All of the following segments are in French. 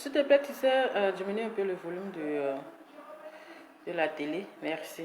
S'il te plaît, tu sais diminuer un peu le volume de la télé. Merci.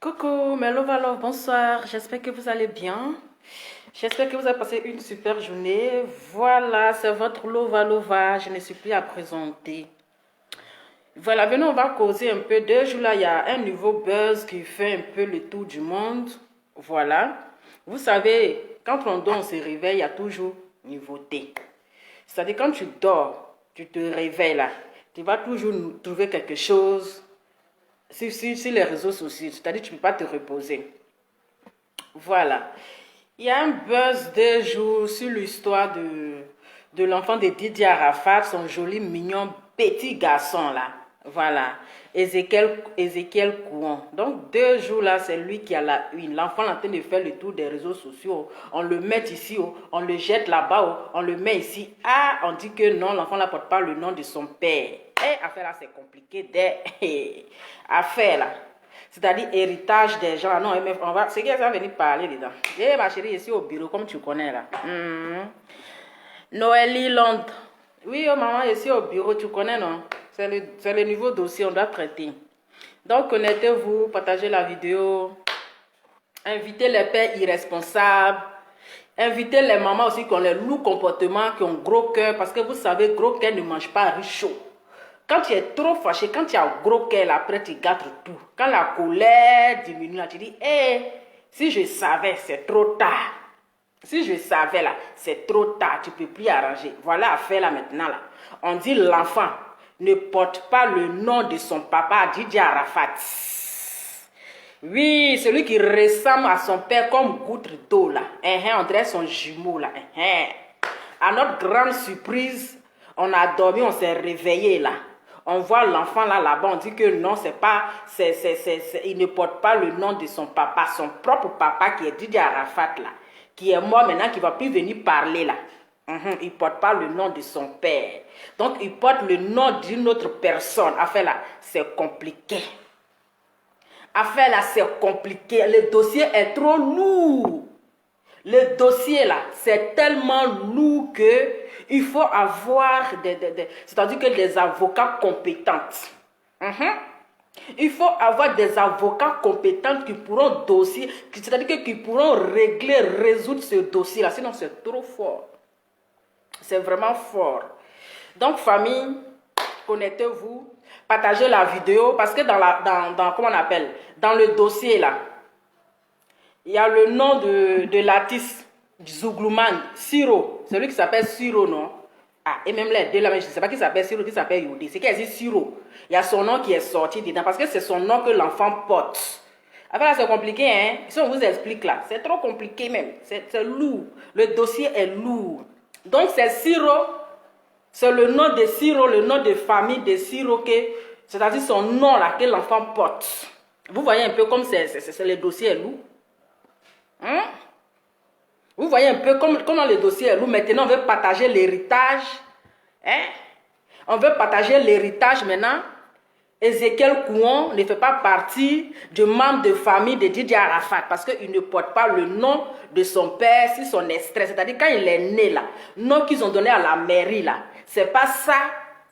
Coucou, Mello Valov, bonsoir. J'espère que vous allez bien. J'espère que vous avez passé une super journée. Voilà, c'est votre Lova Lova. Je ne suis plus à présenter. Voilà, venez, on va causer un peu. 2 jours là, il y a un nouveau buzz qui fait un peu le tour du monde. Voilà. Vous savez, quand on dort, on se réveille, il y a toujours nouveauté. C'est-à-dire, quand tu dors, tu te réveilles là, tu vas toujours trouver quelque chose sur les réseaux sociaux. C'est-à-dire, tu ne peux pas te reposer. Voilà. Il y a un buzz 2 jours sur l'histoire de l'enfant de Didier Arafat, son joli, mignon, petit garçon là. Voilà. Ézéchiel Kouan. Donc 2 jours là, c'est lui qui a la une. L'enfant est en train de faire le tour des réseaux sociaux. On le met ici, on le jette là-bas, on le met ici. Ah, on dit que non, l'enfant ne porte pas le nom de son père. Eh, affaire là, c'est compliqué. Affaire là. C'est-à-dire héritage des gens. Non, on va, c'est qui va venir parler dedans. Eh, ma chérie, ici au bureau, comme tu connais là. Noélie Londres. Oui, oh, maman, ici au bureau, tu connais, non? C'est le nouveau dossier, on doit traiter. Donc, connectez-vous, partagez la vidéo. Invitez les pères irresponsables. Invitez les mamans aussi qui ont les lourds comportements, qui ont gros cœur. Parce que vous savez, gros cœur ne mange pas riche chaud. Quand tu es trop fâché, quand tu as gros cœur, après tu gâtes tout. Quand la colère diminue, là, tu dis, si je savais, c'est trop tard. Si je savais, là, c'est trop tard, tu ne peux plus arranger. Voilà l'affaire là maintenant. Là. On dit l'enfant ne porte pas le nom de son papa, Didier Arafat. Oui, celui qui ressemble à son père comme goutte d'eau là. On dirait son jumeau là. À notre grande surprise, on a dormi, on s'est réveillé là. On voit l'enfant là-bas, on dit que non, c'est pas, il ne porte pas le nom de son papa, son propre papa qui est Didier Arafat là, qui est mort maintenant, qui ne va plus venir parler là. Il ne porte pas le nom de son père. Donc, il porte le nom d'une autre personne. Affaire là, c'est compliqué. Affaire là, c'est compliqué. Le dossier est trop lourd. Le dossier là, c'est tellement lourd que il faut avoir c'est-à-dire que des avocats compétents. Il faut avoir des avocats compétents qui pourront c'est-à-dire qui pourront résoudre ce dossier là. Sinon, c'est trop fort. C'est vraiment fort. Donc, famille, connectez-vous, partagez la vidéo parce que comment on appelle, dans le dossier là, il y a le nom de l'artiste Zouglouman, Siro. C'est lui qui s'appelle Siro, non? Ah, et même les deux là, mais je ne sais pas qui s'appelle Siro, qui s'appelle Youdi. C'est qui dit Siro. Il y a son nom qui est sorti dedans parce que c'est son nom que l'enfant porte. Enfin là, c'est compliqué, hein? Si on vous explique là, c'est trop compliqué même. C'est lourd. Le dossier est lourd. Donc, c'est Siro. C'est le nom de Siro, le nom de famille de Siro, c'est-à-dire son nom là que l'enfant porte. Vous voyez un peu comme le dossier est lourd. Vous voyez un peu comment le dossier est lourd. Maintenant, on veut partager l'héritage. On veut partager l'héritage maintenant. Ézéchiel Kouan ne fait pas partie du membre de famille de Didier Arafat parce qu'il ne porte pas le nom de son père si son extrait. C'est-à-dire quand il est né là, nom qu'ils ont donné à la mairie là, c'est pas ça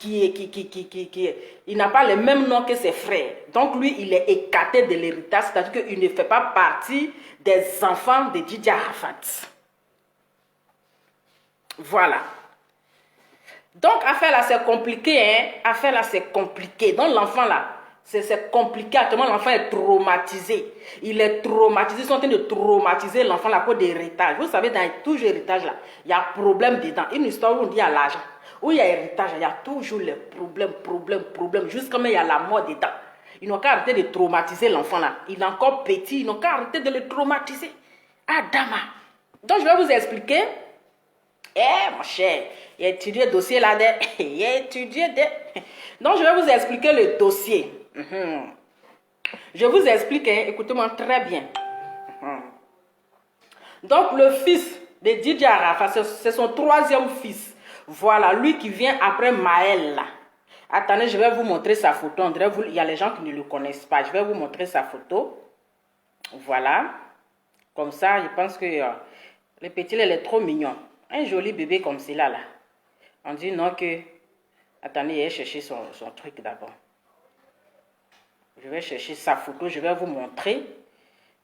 il n'a pas le même nom que ses frères. Donc lui, il est écarté de l'héritage, c'est-à-dire qu'il ne fait pas partie des enfants de Didier Arafat. Voilà. Donc, affaire là, c'est compliqué, hein. Affaire là, c'est compliqué. Donc, l'enfant là, c'est compliqué. Actuellement, l'enfant est traumatisé. Il est traumatisé. Ils sont en train de traumatiser l'enfant là pour d'héritage. Vous savez, dans tout héritage là, il y a problème dedans. Une histoire où on dit à l'argent, où il y a héritage, il y a toujours les problèmes. Jusqu'à même il y a la mort dedans. Ils n'ont qu'à arrêter de traumatiser l'enfant là. Il est encore petit, ils n'ont qu'à arrêter de le traumatiser. Adama. Donc, je vais vous expliquer. Mon cher, il a étudié le dossier là-dedans. Il a étudié. Donc, je vais vous expliquer le dossier. Je vous explique, hein, écoutez-moi très bien. Donc, le fils de Didier Arafat, c'est son troisième fils. Voilà, lui qui vient après Maël là. Attendez, je vais vous montrer sa photo. Il y a les gens qui ne le connaissent pas. Je vais vous montrer sa photo. Voilà. Comme ça, je pense que le petit, il est trop mignon. Un joli bébé comme celui-là, là. On dit non que... Attendez, il va chercher son truc d'abord. Je vais chercher sa photo, je vais vous montrer.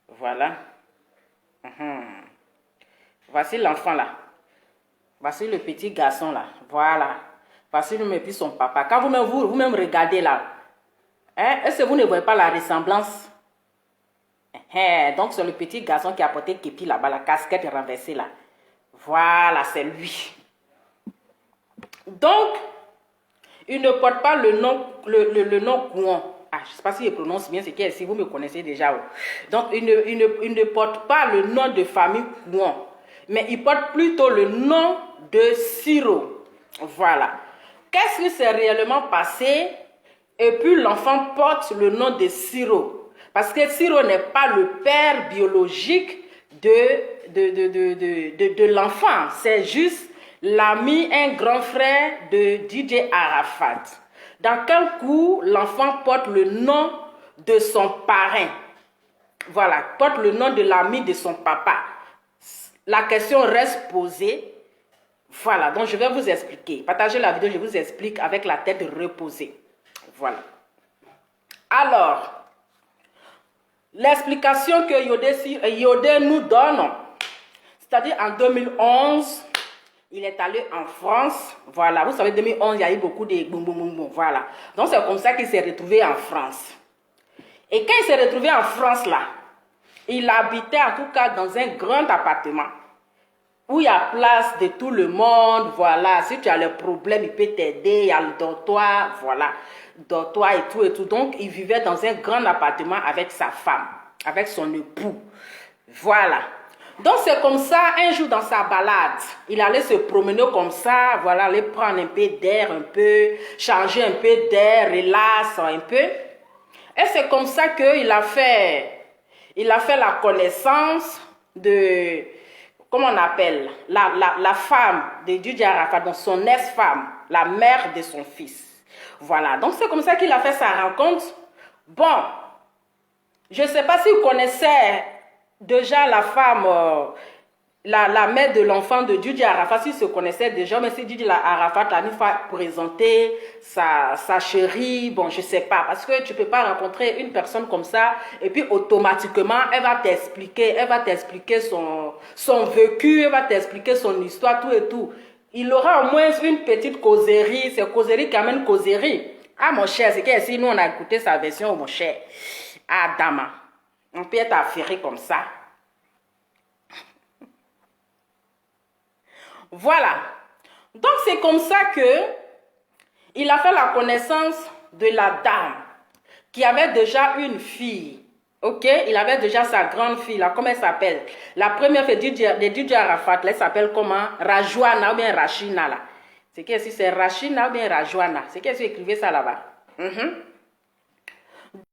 Voilà. Voici l'enfant, là. Voici le petit garçon, là. Voilà. Voici lui et puis son papa. Quand vous-même regardez, là, hein, est-ce que vous ne voyez pas la ressemblance? Donc, c'est le petit garçon qui a porté képi là-bas, la casquette renversée, là. Voilà, c'est lui. Donc, il ne porte pas le nom Kouan. Ah, je ne sais pas si je prononce bien, c'est qui, si vous me connaissez déjà. Donc, il ne porte pas le nom de famille Kouan, mais il porte plutôt le nom de Siro. Voilà. Qu'est-ce qui s'est réellement passé? Et puis, l'enfant porte le nom de Siro. Parce que Siro n'est pas le père biologique de l'enfant. C'est juste l'ami, un grand frère de Didier Arafat. Dans quel coup l'enfant porte le nom de son parrain. Voilà, porte le nom de l'ami de son papa. La question reste posée. Voilà, donc je vais vous expliquer. Partagez la vidéo, je vous explique avec la tête reposée. Voilà. Alors, l'explication que Yodé nous donne, c'est-à-dire en 2011, il est allé en France. Voilà, vous savez, 2011, il y a eu beaucoup de boum, boum, boum, boum. Voilà. Donc, c'est comme ça qu'il s'est retrouvé en France. Et quand il s'est retrouvé en France, là, il habitait en tout cas dans un grand appartement où il y a place de tout le monde. Voilà, si tu as le problème, il peut t'aider. Il y a le dortoir, voilà, dortoir et tout et tout. Donc, il vivait dans un grand appartement avec sa femme, avec son époux. Voilà. Donc, c'est comme ça, un jour dans sa balade, il allait se promener comme ça, voilà, aller prendre un peu d'air, un peu, changer un peu d'air, relax un peu. Et c'est comme ça qu'il a fait la connaissance de, comment on appelle, la femme de Didier Arafat, donc son ex-femme, la mère de son fils. Voilà, donc c'est comme ça qu'il a fait sa rencontre. Bon, je ne sais pas si vous connaissez déjà la femme, la mère de l'enfant de Didier Arafat, s'ils se connaissaient déjà, mais si Didier Arafat a une fois présenté sa chérie, bon, je ne sais pas, parce que tu ne peux pas rencontrer une personne comme ça, et puis automatiquement, elle va t'expliquer son vécu, elle va t'expliquer son histoire, tout et tout. Il aura au moins une petite causerie, c'est causerie qui amène causerie. Ah, mon cher, c'est que si nous, on a écouté sa version, mon cher, ah, Dama. On peut être affairé comme ça. Voilà. Donc, c'est comme ça que il a fait la connaissance de la dame qui avait déjà une fille. Ok? Il avait déjà sa grande fille, là. Comment elle s'appelle? La première fille de Didier Arafat, elle s'appelle comment? Rajouana ou bien Rachina, là. C'est qui si c'est Rachina ou bien Rajouana? C'est qui si écrivait ça là-bas?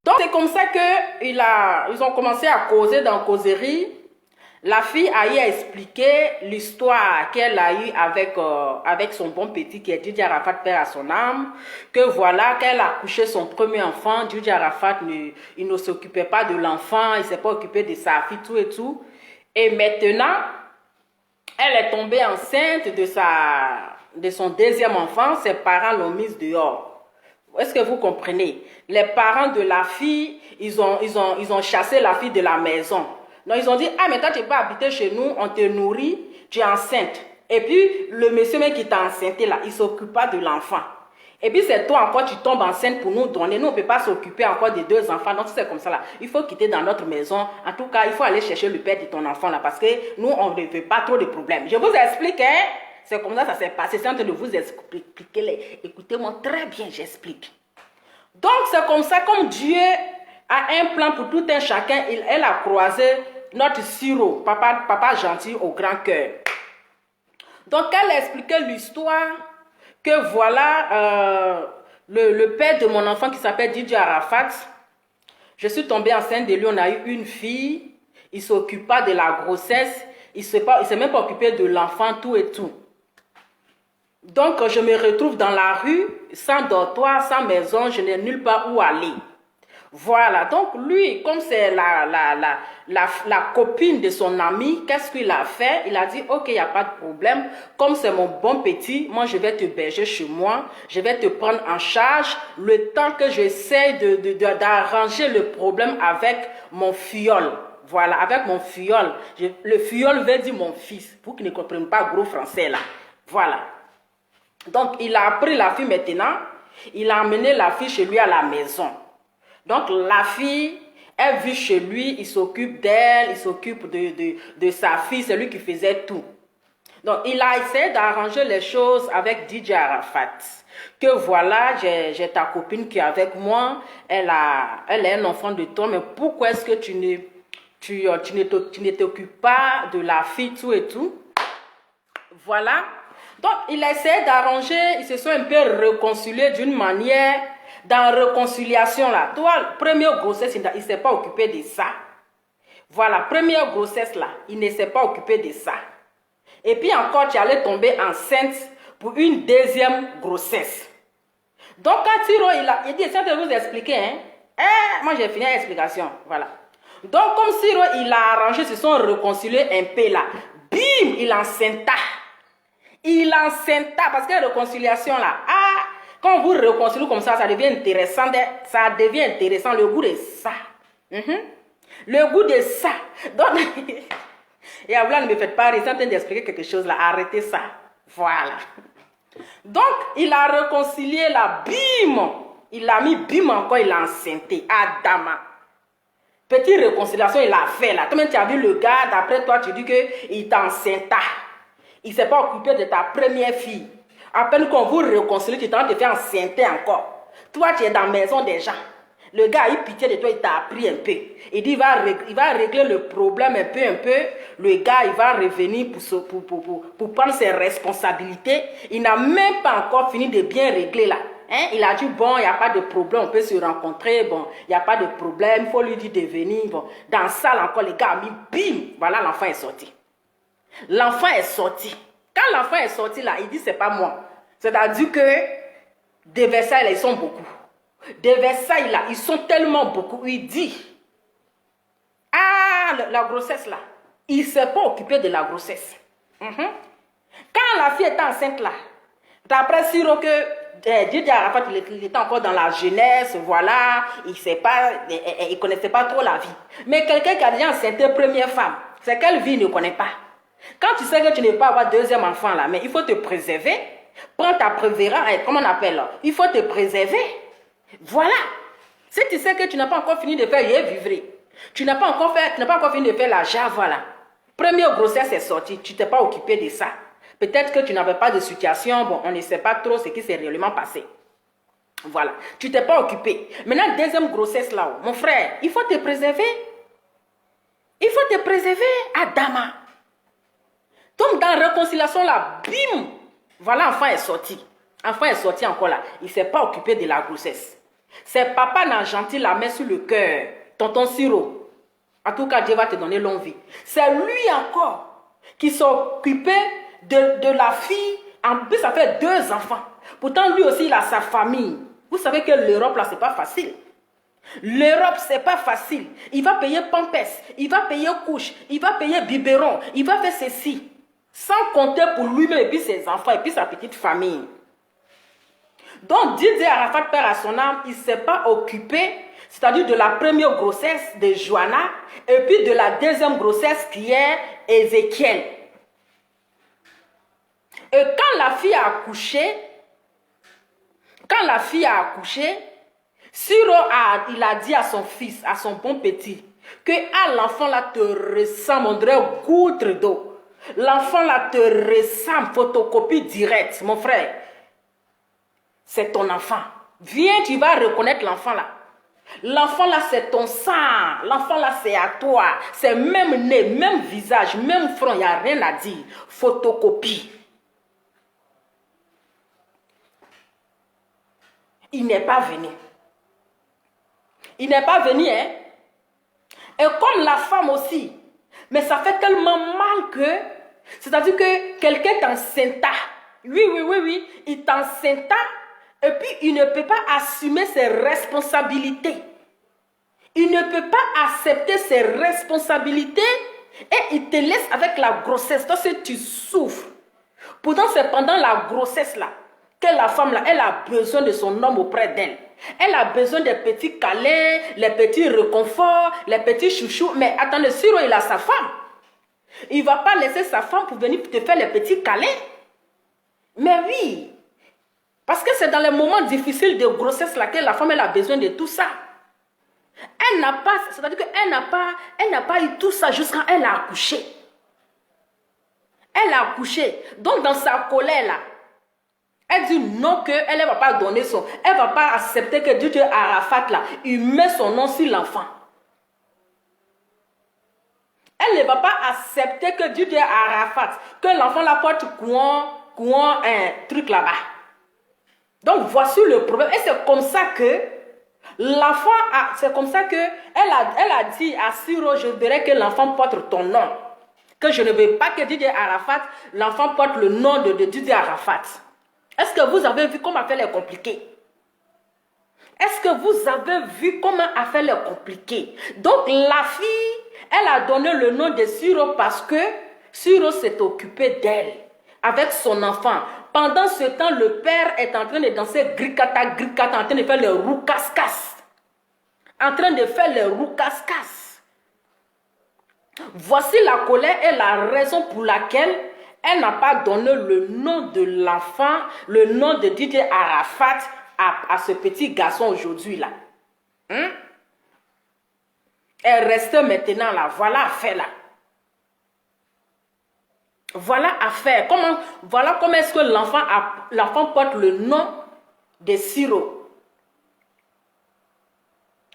Donc, c'est comme ça qu'ils ont commencé à causer dans causerie. La fille a eu à expliquer l'histoire qu'elle a eue avec son bon petit qui est Didier Arafat, père à son âme. Que voilà, qu'elle a couché son premier enfant. Didier Arafat, il ne s'occupait pas de l'enfant, il ne s'est pas occupé de sa fille, tout et tout. Et maintenant, elle est tombée enceinte de son deuxième enfant. Ses parents l'ont mise dehors. Est-ce que vous comprenez? Les parents de la fille, ils ont chassé la fille de la maison. Donc, ils ont dit, ah, mais toi, tu peux habiter chez nous, on te nourrit, tu es enceinte. Et puis, le monsieur même qui t'a enceinte là, il ne s'occupe pas de l'enfant. Et puis, c'est toi encore, tu tombes enceinte pour nous donner. Nous, on ne peut pas s'occuper encore des 2 enfants. Donc, c'est comme ça là. Il faut quitter dans notre maison. En tout cas, il faut aller chercher le père de ton enfant là. Parce que nous, on ne veut pas trop de problèmes. Je vous explique, hein. C'est comme ça s'est passé. C'est en train de vous expliquer. Écoutez-moi très bien, j'explique. Donc, c'est comme ça, comme Dieu a un plan pour tout un chacun, elle a croisé notre sirop, papa gentil au grand cœur. Donc, elle expliquait l'histoire que voilà, le père de mon enfant qui s'appelle Didier Arafat, je suis tombée enceinte de lui, on a eu une fille, il ne s'occupe pas de la grossesse, il ne s'est même pas occupé de l'enfant, tout et tout. Donc, je me retrouve dans la rue, sans dortoir, sans maison, je n'ai nulle part où aller. Voilà, donc lui, comme c'est la copine de son ami, qu'est-ce qu'il a fait? Il a dit, ok, il n'y a pas de problème. Comme c'est mon bon petit, moi je vais te berger chez moi, je vais te prendre en charge le temps que j'essaie d'arranger le problème avec mon fiole. Voilà, avec mon fiole. Le fiole veut dire mon fils, pour qu'ils ne comprennent pas gros français là. Voilà. Donc, il a pris la fille maintenant, il a emmené la fille chez lui à la maison. Donc, la fille, elle vit chez lui, il s'occupe d'elle, il s'occupe de sa fille, c'est lui qui faisait tout. Donc, il a essayé d'arranger les choses avec DJ Arafat. Que voilà, j'ai ta copine qui est avec moi, elle est un enfant de toi, mais pourquoi est-ce que tu ne t'occupes pas de la fille, tout et tout? Voilà. Donc, il a essayé d'arranger, ils se sont un peu réconciliés d'une manière, dans réconciliation là. Toi, première grossesse, il ne s'est pas occupé de ça. Voilà, première grossesse là, il ne s'est pas occupé de ça. Et puis encore, tu allais tomber enceinte pour une deuxième grossesse. Donc, quand Siro, il dit, ça de vous expliquer, hein. Moi, j'ai fini l'explication, voilà. Donc, comme Siro, il a arrangé, ils se sont réconciliés un peu là. Bim, il enceinte. Il enceinte parce que la réconciliation là, quand vous réconciliez comme ça devient intéressant, le goût de ça. Le goût de ça. Donc, et Abla, ne me faites pas rire, c'est en train d'expliquer quelque chose là, arrêtez ça. Voilà. Donc, il a réconcilié là, bim, il a mis bim encore, il a enceinté, Adama. Petite réconciliation, il a fait là. Comme tu as vu le gars, d'après toi, tu dis qu'il t'a enceinte. Il ne s'est pas occupé de ta première fille. À peine qu'on vous réconcilie, tu es en train de faire enceinte encore. Toi, tu es dans la maison des gens. Le gars a eu pitié de toi, il t'a appris un peu. Il dit, il va régler le problème un peu. Le gars, il va revenir pour prendre ses responsabilités. Il n'a même pas encore fini de bien régler là. Hein? Il a dit, bon, il n'y a pas de problème, on peut se rencontrer, bon, il n'y a pas de problème, il faut lui dire de venir. Bon. Dans la salle encore, le gars a mis, bim, voilà, l'enfant est sorti. L'enfant est sorti. Quand l'enfant est sorti là, il dit c'est pas moi. C'est-à-dire que des Versailles là, ils sont beaucoup. Des Versailles là, ils sont tellement beaucoup. Il dit, la grossesse là, il ne s'est pas occupé de la grossesse. Quand la fille était enceinte là, d'après Siro que Didier Arafat, il était encore dans la jeunesse, voilà, il ne connaissait pas trop la vie. Mais quelqu'un qui a déjà enceinte première femme, c'est quelle vie il ne connaît pas. Quand tu sais que tu ne peux pas avoir deuxième enfant là, mais il faut te préserver. Prends ta prévéra, comment on appelle là? Il faut te préserver. Voilà. Si tu sais que tu n'as pas encore fini de faire vivre, tu n'as pas encore fini de faire la java là. Première grossesse est sortie, tu t'es pas occupé de ça. Peut-être que tu n'avais pas de situation, bon, on ne sait pas trop ce qui s'est réellement passé. Voilà. Tu t'es pas occupé. Maintenant, deuxième grossesse là, mon frère, il faut te préserver. Il faut te préserver, Adama. Donc, dans la réconciliation là, bim, voilà, l'enfant est sorti. L'enfant est sorti encore là. Il ne s'est pas occupé de la grossesse. C'est papa Nanjanti la met sur le cœur. Tonton Siro. En tout cas, Dieu va te donner longue vie. C'est lui encore qui s'est occupé de la fille. En plus, ça fait 2 enfants. Pourtant, lui aussi, il a sa famille. Vous savez que l'Europe là, c'est pas facile. L'Europe, c'est pas facile. Il va payer pampers, il va payer couche, il va payer biberon, il va faire ceci. Sans compter pour lui-même et puis ses enfants et puis sa petite famille. Donc, Didier Arafat, père à son âme, il ne s'est pas occupé, c'est-à-dire de la première grossesse de Johanna et puis de la deuxième grossesse qui est Ézéchiel. Et quand la fille a accouché, Siro il a dit à son fils, à son bon petit, que l'enfant là te ressemble, on dirait goutte d'eau. L'enfant là te ressemble, photocopie directe, mon frère. C'est ton enfant. Viens, tu vas reconnaître l'enfant là. L'enfant là, c'est ton sang. L'enfant là, c'est à toi. C'est même nez, même visage, même front, il n'y a rien à dire. Photocopie. Il n'est pas venu. Il n'est pas venu, hein. Et comme la femme aussi. Mais ça fait tellement mal que, c'est-à-dire que quelqu'un t'enceinte. Oui. Il t'enceinte. Et puis, il ne peut pas assumer ses responsabilités. Il ne peut pas accepter ses responsabilités et il te laisse avec la grossesse. Toi, si tu souffres. Pourtant, c'est pendant la grossesse là que la femme là, elle a besoin de son homme auprès d'elle. Elle a besoin des petits câlins, les petits réconforts, les petits chouchous. Mais attendez, Siro, il a sa femme. Il ne va pas laisser sa femme pour venir te faire les petits câlins. Mais oui. Parce que c'est dans les moments difficiles de grossesse là que la femme elle a besoin de tout ça. Elle n'a pas, c'est-à-dire qu'elle n'a pas eu tout ça jusqu'à elle a accouché. Elle a accouché. Donc dans sa colère là, elle dit non qu'elle ne va pas donner son, elle ne va pas accepter que Dieu Arafat là, il met son nom sur l'enfant. Elle ne va pas accepter que Dieu Arafat, que l'enfant la porte courant un truc là-bas. Donc voici le problème. Et c'est comme ça que l'enfant, c'est comme ça que elle a dit à Siro, je verrai que l'enfant porte ton nom. Que je ne veux pas que Didier Arafat, l'enfant porte le nom de Didier Arafat. Est-ce que vous avez vu comment affaire est compliquée? Est-ce que vous avez vu comment affaire est compliquée? Donc la fille, elle a donné le nom de Siro parce que Siro s'est occupé d'elle, avec son enfant. Pendant ce temps, le père est en train de danser gricata, en train de faire le roucascas. En train de faire le roucascas. Voici la colère et la raison pour laquelle elle n'a pas donné le nom de l'enfant, le nom de Didier Arafat à ce petit garçon aujourd'hui là. Elle reste maintenant là. Voilà affaire là. Voilà affaire. Voilà comment est-ce que l'enfant porte le nom de Siro.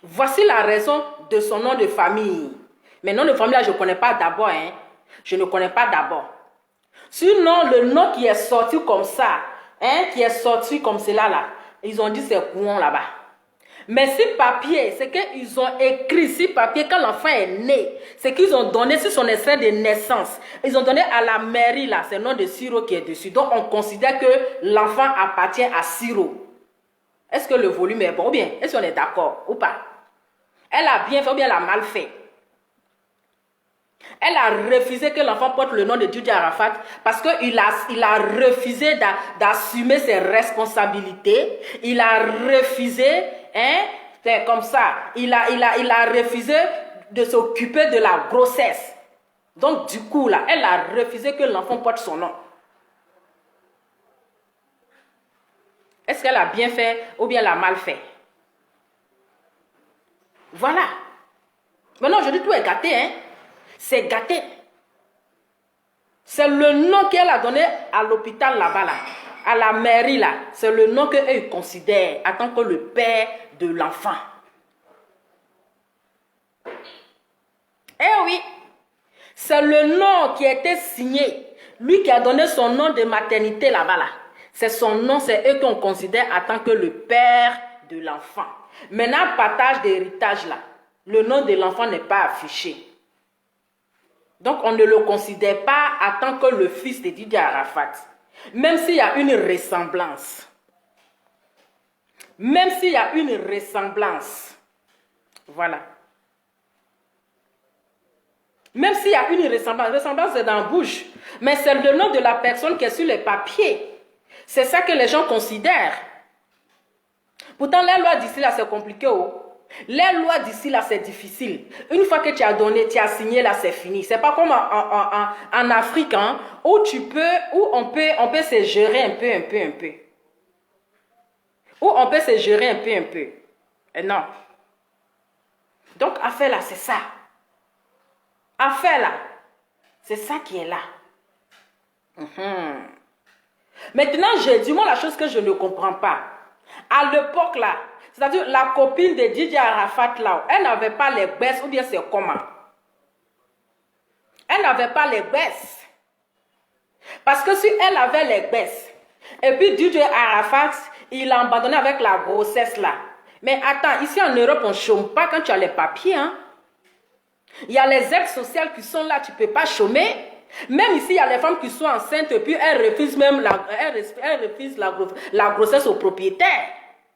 Voici la raison de son nom de famille. Mais nom de famille là, je ne connais pas d'abord. Hein. Je ne connais pas d'abord. Sinon, le nom qui est sorti comme ça, hein, qui est sorti comme cela là, ils ont dit c'est Kouon là-bas. Mais si papier, c'est qu'ils ont écrit si papier quand l'enfant est né, c'est qu'ils ont donné sur son extrait de naissance. Ils ont donné à la mairie là, c'est le nom de Siro qui est dessus. Donc on considère que l'enfant appartient à Siro. Est-ce que le volume est bon ou bien? Est-ce qu'on est d'accord ou pas? Elle a bien fait ou bien elle a mal fait? Elle a refusé que l'enfant porte le nom de Didier Arafat parce qu'il a refusé d'assumer ses responsabilités. Il a refusé, hein, c'est comme ça, il a refusé de s'occuper de la grossesse. Donc du coup, là, elle a refusé que l'enfant porte son nom. Est-ce qu'elle a bien fait ou bien elle a mal fait? Voilà. Maintenant, je dis tout est gâté, hein. C'est gâté. C'est le nom qu'elle a donné à l'hôpital là-bas, là, à la mairie là. C'est le nom qu'eux considèrent en tant que le père de l'enfant. Eh oui, c'est le nom qui a été signé. Lui qui a donné son nom de maternité là-bas, là. C'est son nom, c'est eux qu'on considère en tant que le père de l'enfant. Maintenant, partage d'héritage là. Le nom de l'enfant n'est pas affiché. Donc, on ne le considère pas en tant que le fils de Didier Arafat. Même s'il y a une ressemblance. Même s'il y a une ressemblance. Voilà. Même s'il y a une ressemblance. Ressemblance, c'est dans la bouche. Mais c'est le nom de la personne qui est sur les papiers. C'est ça que les gens considèrent. Pourtant, la loi d'ici, là, c'est compliqué. Oh. Les lois d'ici, là, c'est difficile. Une fois que tu as donné, tu as signé, là, c'est fini. C'est pas comme en Afrique, hein, où on peut se gérer un peu. Où on peut se gérer un peu. Et non. Donc, affaire là, c'est ça. Affaire là, c'est ça qui est là. Maintenant, je dis moi la chose que je ne comprends pas. À l'époque là, c'est-à-dire la copine de Didier Arafat là, elle n'avait pas les baisses ou bien c'est comment? Elle n'avait pas les baisses. Parce que si elle avait les baisses, et puis Didier Arafat, il a abandonné avec la grossesse là. Mais attends, ici en Europe, on ne chôme pas quand tu as les papiers. Hein? Il y a les aides sociales qui sont là, tu ne peux pas chômer. Même ici, il y a les femmes qui sont enceintes et puis elles refusent même la grossesse au propriétaire.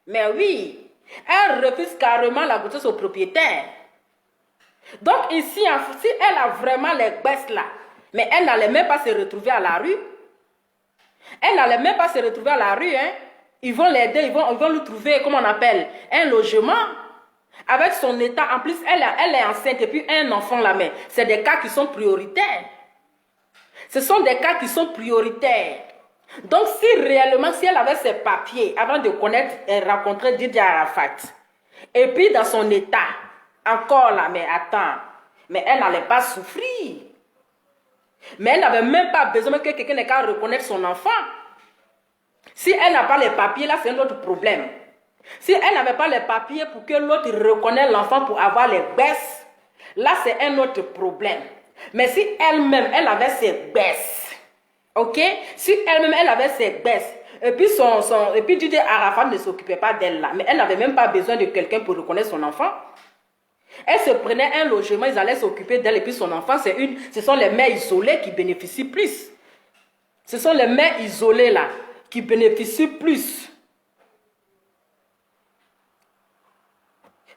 Mais oui, elles refusent carrément la grossesse au propriétaire. Donc ici, si elle a vraiment les baisses là, mais elle n'allait même pas se retrouver à la rue. Elle n'allait même pas se retrouver à la rue. Hein. Ils vont l'aider, ils vont lui trouver, comment on appelle, un logement. Avec son état, en plus, elle est enceinte et puis un enfant là, mais c'est des cas qui sont prioritaires. Ce sont des cas qui sont prioritaires. Donc, si réellement, si elle avait ses papiers avant de connaître et rencontrer Didier Arafat, et puis dans son état, encore là, mais attends, mais elle n'allait pas souffrir. Mais elle n'avait même pas besoin que quelqu'un n'ait qu'à reconnaître son enfant. Si elle n'a pas les papiers, là, c'est un autre problème. Si elle n'avait pas les papiers pour que l'autre reconnaisse l'enfant pour avoir les baisses, là, c'est un autre problème. Mais si elle-même, elle avait ses baisses, ok? Si elle-même, elle avait ses baisses, et puis Didier Arafat ne s'occupait pas d'elle là, mais elle n'avait même pas besoin de quelqu'un pour reconnaître son enfant. Elle se prenait un logement, ils allaient s'occuper d'elle, et puis son enfant, ce sont les mères isolées qui bénéficient plus. Ce sont les mères isolées là, qui bénéficient plus.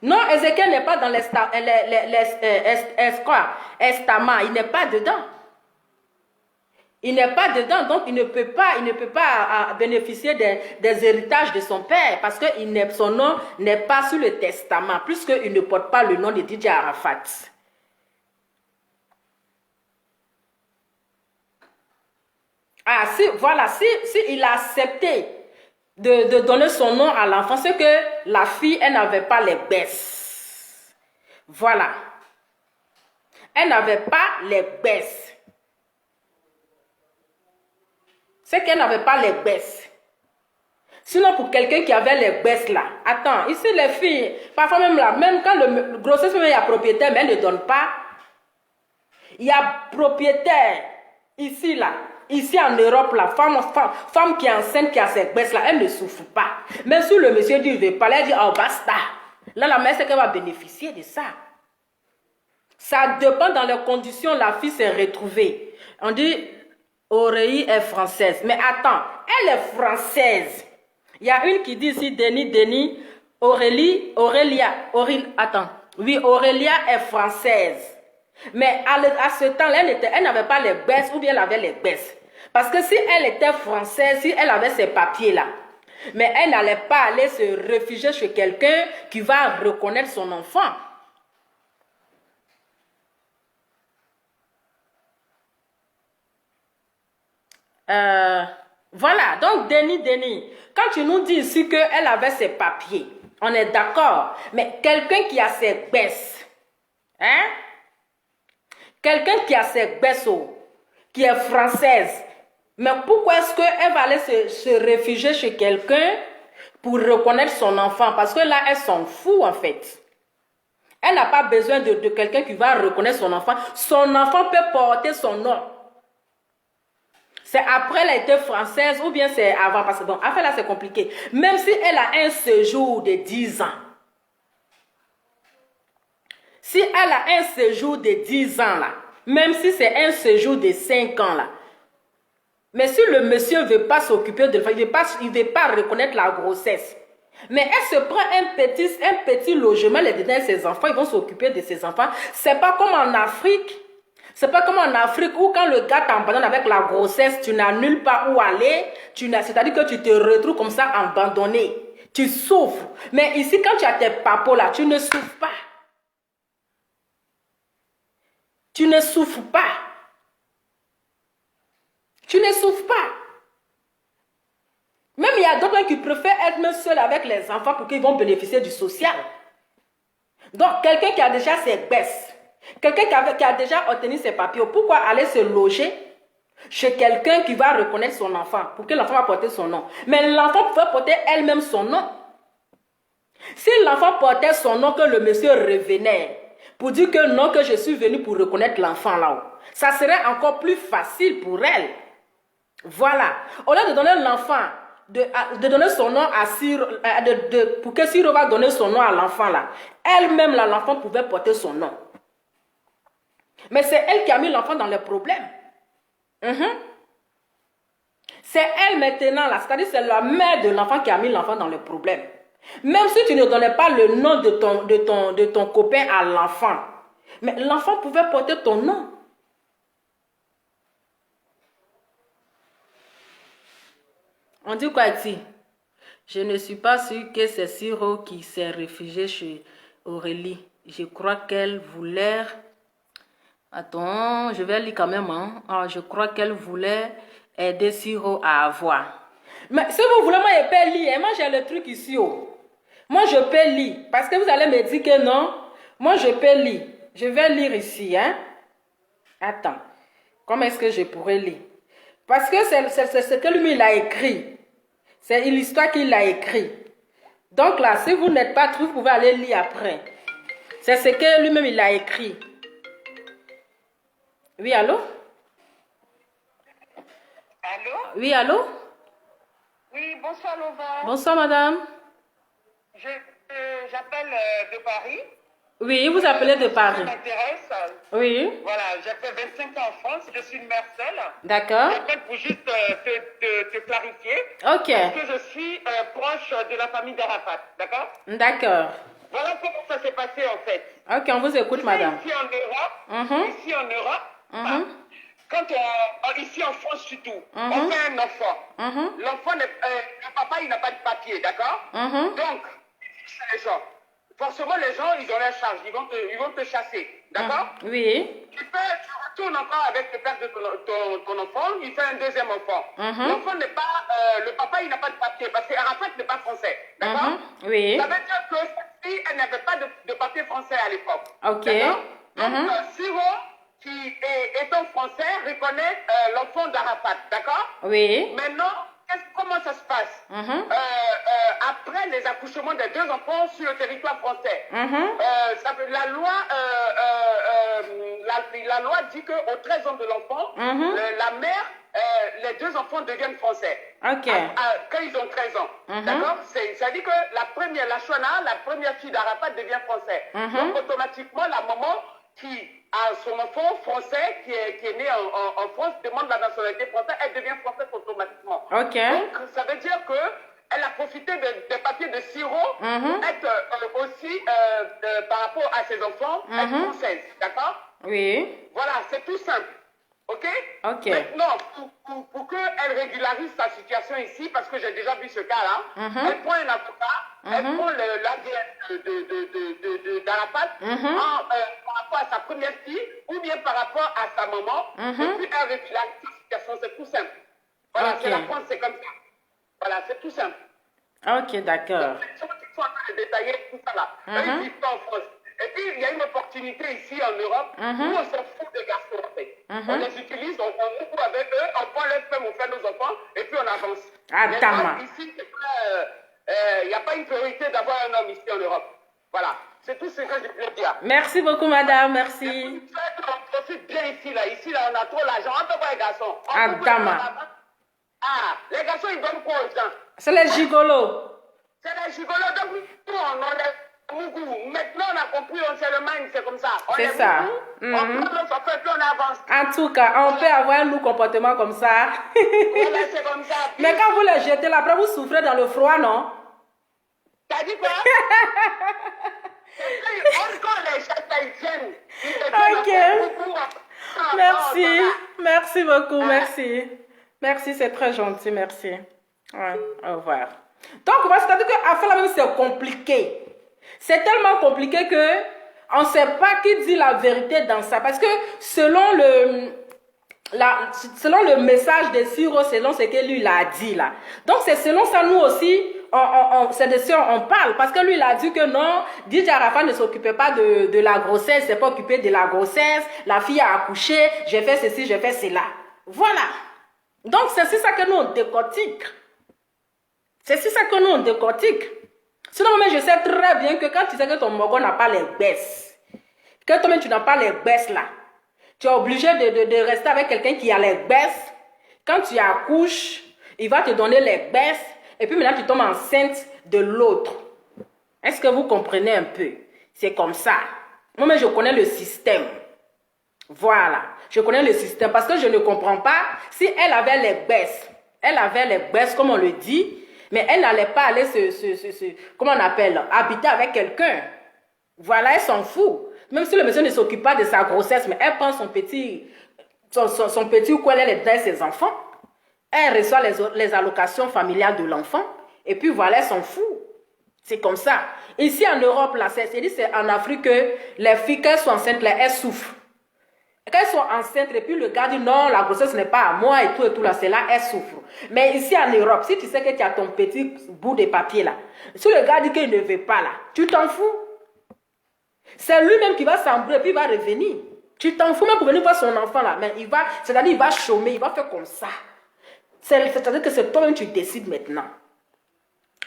Non, Ézéchiel n'est pas dans l'estama, il n'est pas dedans. Il n'est pas dedans, donc il ne peut pas bénéficier des héritages de son père parce que son nom n'est pas sur le testament, puisqu'il ne porte pas le nom de Didier Arafat. Ah, si il a accepté de donner son nom à l'enfant, c'est que la fille, elle n'avait pas les baisses. Voilà. Elle n'avait pas les baisses. C'est qu'elle n'avait pas les baisses. Sinon, pour quelqu'un qui avait les baisses là, attends, ici les filles, parfois même là, même quand le grossesse, il y a propriétaire, mais elle ne donne pas. Il y a propriétaire, ici là, ici en Europe, la femme qui est enceinte, qui a ses baisses là, elle ne souffre pas. Même si le monsieur dit, il ne veut pas, elle dit, oh basta. Là, la mère, c'est qu'elle va bénéficier de ça. Ça dépend dans les conditions, la fille s'est retrouvée. On dit, Aurélie est française. Mais attends, elle est française. Il y a une qui dit ici, Denis, Aurélia, attends. Oui, Aurélia est française. Mais à ce temps-là, elle n'avait pas les baisses ou bien elle avait les baisses. Parce que si elle était française, si elle avait ces papiers-là, mais elle n'allait pas aller se réfugier chez quelqu'un qui va reconnaître son enfant. Voilà, donc Denis, quand tu nous dis ici qu'elle avait ses papiers, on est d'accord, mais quelqu'un qui a ses baisses, hein? Quelqu'un qui a ses baisses, qui est française, mais pourquoi est-ce qu'elle va aller se réfugier chez quelqu'un pour reconnaître son enfant? Parce que là, elle s'en fout en fait. Elle n'a pas besoin de quelqu'un qui va reconnaître son enfant. Son enfant peut porter son nom. C'est après elle a été française ou bien c'est avant. Parce que bon, après là, c'est compliqué. Même si elle a un séjour de 10 ans. Si elle a un séjour de 10 ans là, même si c'est un séjour de 5 ans là, mais si le monsieur ne veut pas s'occuper de l'enfant, il ne veut pas reconnaître la grossesse, mais elle se prend un petit logement, les dedans ses enfants, ils vont s'occuper de ses enfants. C'est pas comme en Afrique. C'est pas comme en Afrique où quand le gars t'abandonne avec la grossesse, tu n'as nulle part où aller. C'est-à-dire que tu te retrouves comme ça abandonné. Tu souffres. Mais ici, quand tu as tes papos là, tu ne souffres pas. Tu ne souffres pas. Tu ne souffres pas. Même il y a d'autres qui préfèrent être même seuls avec les enfants pour qu'ils vont bénéficier du social. Donc, quelqu'un qui a déjà ses baisses, quelqu'un qui a déjà obtenu ses papiers, pourquoi aller se loger chez quelqu'un qui va reconnaître son enfant, pour que l'enfant va porter son nom? Mais l'enfant pouvait porter elle-même son nom. Si l'enfant portait son nom, que le monsieur revenait pour dire que non, que je suis venu pour reconnaître l'enfant là-haut, ça serait encore plus facile pour elle. Voilà. Au lieu de donner l'enfant, de donner son nom à Siro, pour que Siro va donner son nom à l'enfant là, elle-même là, l'enfant pouvait porter son nom. Mais c'est elle qui a mis l'enfant dans les problèmes. C'est elle maintenant là, c'est-à-dire c'est la mère de l'enfant qui a mis l'enfant dans les problèmes. Même si tu ne donnais pas le nom de ton copain à l'enfant, mais l'enfant pouvait porter ton nom. On dit quoi ici? Je ne suis pas sûre que c'est Siro qui s'est réfugié chez Aurélie. Je crois qu'elle voulait... Attends, je vais lire quand même. Hein? Ah, je crois qu'elle voulait aider Siro à avoir. Mais si vous voulez, moi je peux lire. Moi j'ai le truc ici. Oh. Moi je peux lire. Parce que vous allez me dire que non. Moi je peux lire. Je vais lire ici. Hein? Attends. Comment est-ce que je pourrais lire? Parce que c'est ce que lui il a écrit. C'est l'histoire qu'il a écrit. Donc là, si vous n'êtes pas trouvé, vous pouvez aller lire après. C'est ce que lui-même il a écrit. Oui, allô? Allô? Oui, allô? Oui, bonsoir Lova. Bonsoir, madame. J'appelle de Paris. Oui, vous appelez de Paris. Ça m'intéresse. Oui. Voilà, j'ai fait 25 ans en France, je suis une mère seule. D'accord. J'appelle pour juste te clarifier. Ok. Que je suis proche de la famille d'Arafat, d'accord? D'accord. Voilà comment ça s'est passé en fait. Ok, on vous écoute, madame. Ici en Europe, ici en France surtout, on fait un enfant. L'enfant, le papa, il n'a pas de papier, d'accord? Donc, les gens, forcément, les gens, ils ont la charge, ils vont te chasser, d'accord? Oui. Tu retournes encore avec le père de ton enfant, il fait un deuxième enfant. L'enfant n'est pas, le papa, il n'a pas de papier, parce qu'Arafat n'est pas français, d'accord? Oui. Ça veut dire que cette fille, elle n'avait pas de papier français à l'époque. Ok. Donc, Siro, qui est étant français, reconnaît l'enfant d'Arafat, d'accord? Oui. Maintenant, comment ça se passe? Après les accouchements des deux enfants sur le territoire français, la loi dit qu'au 13 ans de l'enfant, la mère, les deux enfants deviennent français. Ok. Quand ils ont 13 ans. D'accord? Ça dit que la Shona, la première fille d'Arafat devient française. Donc automatiquement, la maman qui a son enfant français, qui est né en France, demande la nationalité française, elle devient française automatiquement. Ok. Donc, ça veut dire que elle a profité des papiers de Siro pour être aussi, par rapport à ses enfants, être française. D'accord? Oui. Voilà, c'est tout simple. Ok? Ok. Maintenant, pour qu'elle régularise sa situation ici, parce que j'ai déjà vu ce cas-là, elle prend un avocat, elle prend l'ADN d'Arafat par rapport à sa première fille ou bien par rapport à sa maman, et puis elle régularise sa situation, c'est tout simple. Voilà, c'est la France, c'est comme ça. Voilà, c'est tout simple. Ok, d'accord. Les gens qui sont en train de détailler tout ça là, eux, ils vivent pas en France. Et puis, il y a une opportunité ici en Europe où on s'en fout des garçons en fait. On les utilise, on joue avec eux, on prend leur femme, on fait nos enfants, et puis on avance. Ici, il n'y a pas une priorité d'avoir un homme ici en Europe. Voilà. C'est tout ce que je voulais dire. Merci beaucoup, madame. Merci. On profite bien ici, là. Ici, là, on a trop l'argent. On peut pas les garçons. Les garçons, ils donnent quoi aux gens? C'est les gigolos. C'est les gigolos. Donc, nous, on enlève beaucoup. Maintenant, on a compris, on sait le mind, c'est comme ça. C'est ça. On prend nos enfants et puis on avance. En tout cas, on peut avoir un comportement comme ça. Voilà, c'est comme ça. Mais quand vous les jetez là, après vous souffrez dans le froid, non? T'as dit quoi? Quand les chats viennent, ok. Merci. Merci beaucoup. Merci. Merci, c'est très gentil. Merci. Ouais, au revoir. Donc, voilà, c'est-à-dire qu'à faire la même, c'est compliqué. C'est tellement compliqué que on ne sait pas qui dit la vérité dans ça. Parce que selon le message de Siro, selon ce que lui l'a dit là. Donc, c'est selon ça, nous aussi, on parle. Parce que lui, il a dit que non, DJ Arafat ne s'occupait pas de la grossesse, il ne s'est pas occupé de la grossesse, la fille a accouché, j'ai fait ceci, j'ai fait cela. Voilà. Donc, c'est ça que nous, on décortique. C'est ça que nous, on décortique. Sinon, mais je sais très bien que quand tu sais que ton mogo n'a pas les baisses, que toi-même, tu n'as pas les baisses là, tu es obligé de rester avec quelqu'un qui a les baisses. Quand tu accouches, il va te donner les baisses. Et puis maintenant, tu tombes enceinte de l'autre. Est-ce que vous comprenez un peu? C'est comme ça. Moi, mais je connais le système. Voilà. Je connais le système parce que je ne comprends pas si elle avait les baisses. Elle avait les baisses, comme on le dit. Mais elle n'allait pas aller comment on appelle, habiter avec quelqu'un. Voilà, elle s'en fout. Même si le monsieur ne s'occupe pas de sa grossesse, mais elle prend son petit ou quoi, elle aide ses enfants. Elle reçoit les allocations familiales de l'enfant. Et puis voilà, elle s'en fout. C'est comme ça. Ici en Europe, là, c'est en Afrique que les filles, qu'elles sont enceintes, là, elles souffrent. Quand elles sont enceintes, et puis le gars dit non, la grossesse n'est pas à moi et tout là, c'est là, elles souffrent. Mais ici en Europe, si tu sais que tu as ton petit bout de papier là, si le gars dit qu'il ne veut pas là, tu t'en fous. C'est lui-même qui va s'embrouiller et puis il va revenir. Tu t'en fous même pour venir voir son enfant là, mais c'est-à-dire il va chômer, il va faire comme ça. C'est-à-dire que c'est toi-même qui décides maintenant.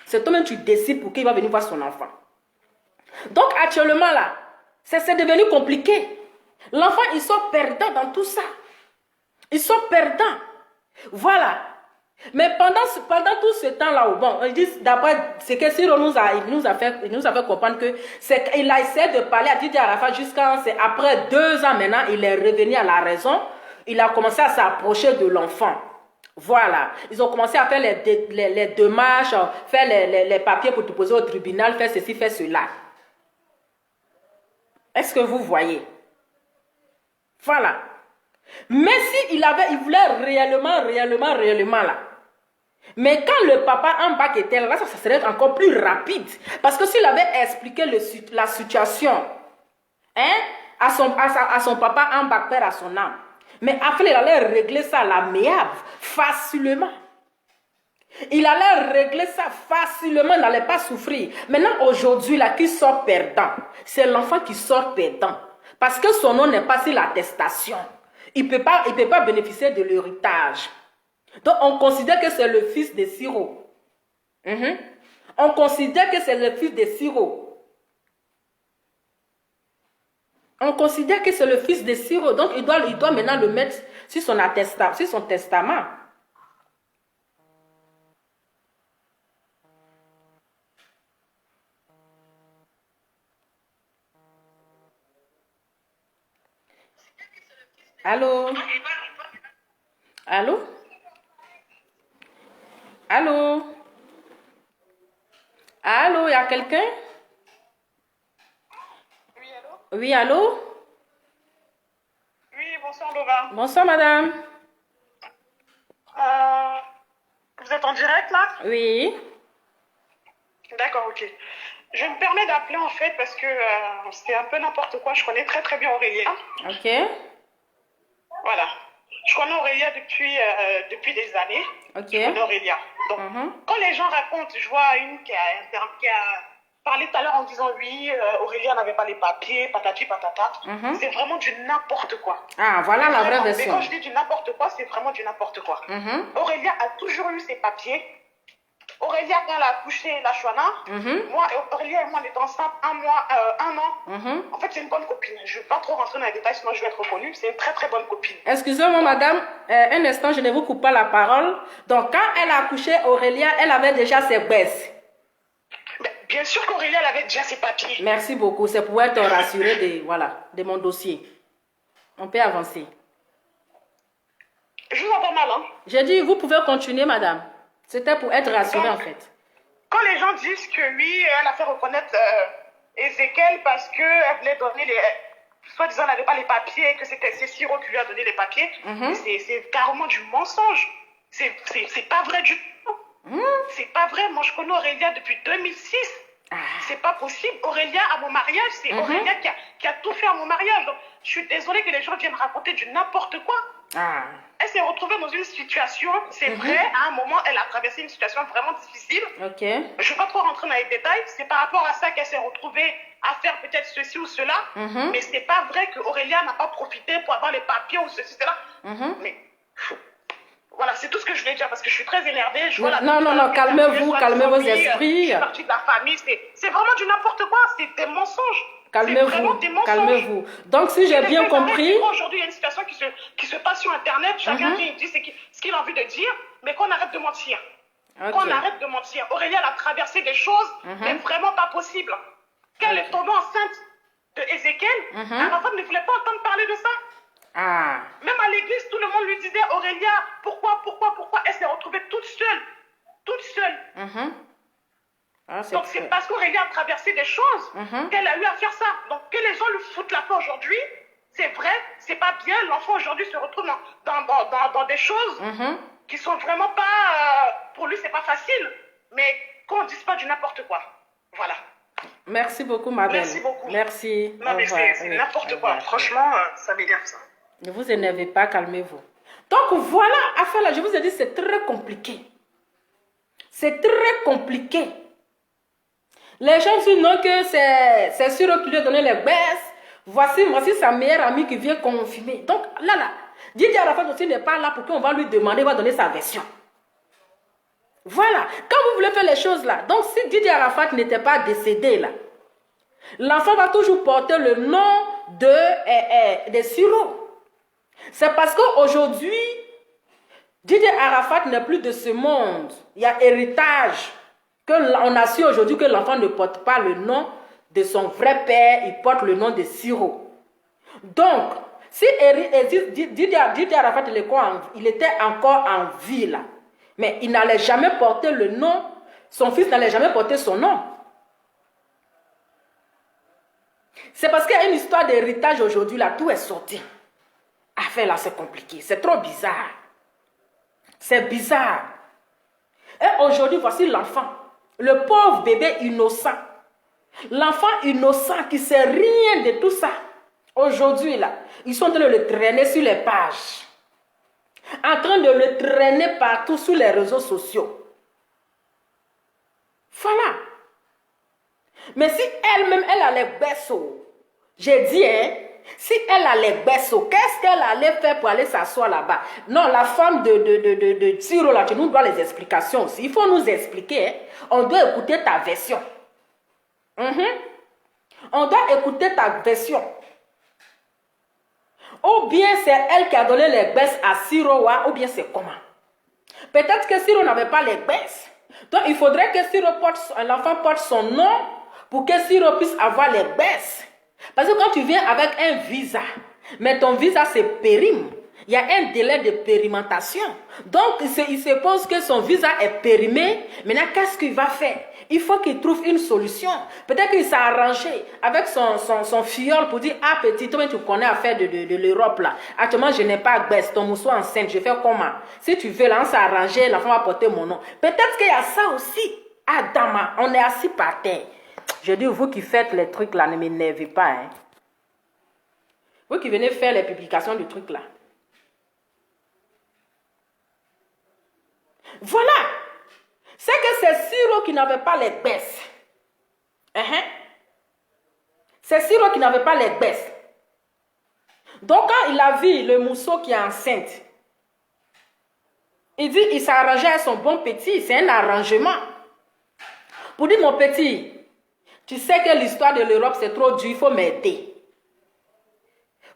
C'est toi-même qui décides pour qu'il va venir voir son enfant. Donc actuellement là, c'est devenu compliqué. L'enfant, il sort perdant dans tout ça. Il sort perdant. Voilà. Mais pendant tout ce temps-là, bon, d'après ce que Cyril nous a fait comprendre que c'est qu'il a essayé de parler à Didier Arafat après 2 ans maintenant, il est revenu à la raison. Il a commencé à s'approcher de l'enfant. Voilà. Ils ont commencé à faire les démarches, faire les papiers pour te poser au tribunal, faire ceci, faire cela. Est-ce que vous voyez? Voilà. Mais si il voulait réellement là. Mais quand le papa en bas était là, ça serait encore plus rapide. Parce que s'il avait expliqué la situation hein, à son papa en bas, père à son âme. Mais après, il allait régler ça à l'amiable, facilement. Il allait régler ça facilement, il n'allait pas souffrir. Maintenant, aujourd'hui, là, qui sort perdant? C'est l'enfant qui sort perdant. Parce que son nom n'est pas sur l'attestation. Il ne peut pas bénéficier de l'héritage. Donc, on considère que c'est le fils de Siro. On considère que c'est le fils de Siro. On considère que c'est le fils de Siro. Donc, il doit maintenant le mettre sur son testament. Allô? Allô? Allô? Allô, il y a quelqu'un? Oui, allô? Oui, allô? Oui, bonsoir Lova. Bonsoir, madame. Vous êtes en direct là? Oui. D'accord, ok. Je me permets d'appeler en fait parce que c'est un peu n'importe quoi. Je connais très très bien Aurélia. Ok. Voilà. Je connais Aurélia depuis des années. Ok. Je connais Aurélia. Donc, quand les gens racontent, je vois une qui a parlé tout à l'heure en disant oui, Aurélia n'avait pas les papiers, patati patata. C'est vraiment du n'importe quoi. Ah, voilà la vraie Mais version. quand je dis du n'importe quoi, c'est vraiment du n'importe quoi. Aurélia a toujours eu ses papiers. Aurélia, quand elle a accouché la Chouana, moi, Aurélia et moi, on était ensemble un an. En fait, c'est une bonne copine. Je ne vais pas trop rentrer dans les détails, sinon je vais être reconnue. C'est une très très bonne copine. Excusez-moi, madame, un instant, je ne vous coupe pas la parole. Donc, quand elle a accouché Aurélia, elle avait déjà ses baisses. Bien sûr qu'Aurélia, elle avait déjà ses papiers. Merci beaucoup. C'est pour être rassurée de mon dossier. On peut avancer. Je vous entends mal, hein? J'ai dit, vous pouvez continuer, madame. C'était pour être rassurée, en fait. Quand les gens disent que oui, elle a fait reconnaître Ezekiel parce qu'elle voulait donner soi-disant, elle n'avait pas les papiers, que c'est Siro qui lui a donné les papiers, c'est carrément du mensonge. C'est pas vrai du tout. C'est pas vrai. Moi, je connais Aurélia depuis 2006. C'est pas possible. Aurélia, à mon mariage, c'est Aurélia qui a tout fait à mon mariage. Donc, je suis désolée que les gens viennent raconter du n'importe quoi. Elle s'est retrouvée dans une situation, c'est vrai, à un moment, elle a traversé une situation vraiment difficile. Je ne vais pas trop rentrer dans les détails. C'est par rapport à ça qu'elle s'est retrouvée à faire peut-être ceci ou cela. Mais c'est pas vrai que Aurélia n'a pas profité pour avoir les papiers ou ceci, cela. Mais voilà, c'est tout ce que je voulais dire parce que je suis très énervée. Non, calmez-vous, calmez vos esprits. Je suis partie de la famille. C'est vraiment du n'importe quoi. C'est des mensonges. Calmez-vous, calmez-vous. Donc, si j'ai bien compris... Aujourd'hui, il y a une situation qui se passe sur Internet. Chacun dit ce qu'il a envie de dire, mais qu'on arrête de mentir. Qu'on arrête de mentir. Aurélie, elle a traversé des choses, mais vraiment pas possible. Quand elle est tombée enceinte de Ézéchiel, Arafat ne voulait pas entendre parler de ça. Même à l'église, tout le monde lui disait, Aurélia, pourquoi elle s'est retrouvée toute seule. Toute seule. Donc c'est parce qu'Aurélia a traversé des choses qu'elle a eu à faire ça. Donc que les gens lui foutent la paix aujourd'hui, c'est vrai, c'est pas bien. L'enfant aujourd'hui se retrouve dans des choses qui sont vraiment pas... pour lui, c'est pas facile. Mais qu'on ne dise pas du n'importe quoi. Voilà. Merci beaucoup, ma belle. Merci beaucoup. Merci. Non, mais c'est n'importe quoi. Franchement, ça m'énerve ça. Ne vous énervez pas, calmez-vous. Donc voilà, affaire là, je vous ai dit, c'est très compliqué. C'est très compliqué. Les gens disent non que c'est sûr qu'il lui a donné les baisses. Voici sa meilleure amie qui vient confirmer. Donc là, Didier Arafat aussi n'est pas là pour qu'on va lui demander, il va donner sa version. Voilà. Quand vous voulez faire les choses là, donc si Didier Arafat n'était pas décédé là, l'enfant va toujours porter le nom de Siro. C'est parce qu'aujourd'hui, Didier Arafat n'est plus de ce monde. Il y a héritage. On a su aujourd'hui que l'enfant ne porte pas le nom de son vrai père, il porte le nom de Siro. Donc, si Didier Arafat il était encore en vie là, mais il n'allait jamais porter le nom, son fils n'allait jamais porter son nom. C'est parce qu'il y a une histoire d'héritage aujourd'hui là, tout est sorti. Affaire là, c'est compliqué, c'est trop bizarre. C'est bizarre. Et aujourd'hui, voici l'enfant. Le pauvre bébé innocent. L'enfant innocent qui ne sait rien de tout ça. Aujourd'hui, là, ils sont en train de le traîner sur les pages. En train de le traîner partout sur les réseaux sociaux. Voilà. Mais si elle-même, elle a les berceaux, j'ai dit, si elle a les berceaux, qu'est-ce qu'elle allait faire pour aller s'asseoir là-bas? Non, la femme de Siro, là, tu nous dois les explications aussi. Il faut nous expliquer. On doit écouter ta version. On doit écouter ta version. Ou bien c'est elle qui a donné les baisses à Siro, ou bien c'est comment? Peut-être que Siro n'avait pas les baisses. Donc il faudrait que l'enfant porte son nom pour que Siro puisse avoir les baisses. Parce que quand tu viens avec un visa, mais ton visa se périme, il y a un délai de périmentation. Donc, il suppose que son visa est périmé. Maintenant, qu'est-ce qu'il va faire? Il faut qu'il trouve une solution. Peut-être qu'il s'est arrangé avec son fiole pour dire, ah petit, toi tu connais l'affaire de l'Europe là. Actuellement, je n'ai pas de baisse, ton mousseau enceinte, je fais comment? Si tu veux, là, on s'est arrangé, l'enfant va porter mon nom. Peut-être qu'il y a ça aussi. Adama, on est assis par terre. Je dis, vous qui faites les trucs là, ne m'énervez pas. Hein. Vous qui venez faire les publications du truc là. Voilà. C'est que c'est Siro qui n'avait pas les baisses. C'est Siro qui n'avait pas les baisses. Donc quand il a vu le mousseau qui est enceinte, il dit, il s'est arrangé à son bon petit. C'est un arrangement. Pour dire, mon petit, tu sais que l'histoire de l'Europe, c'est trop dur, il faut m'aider.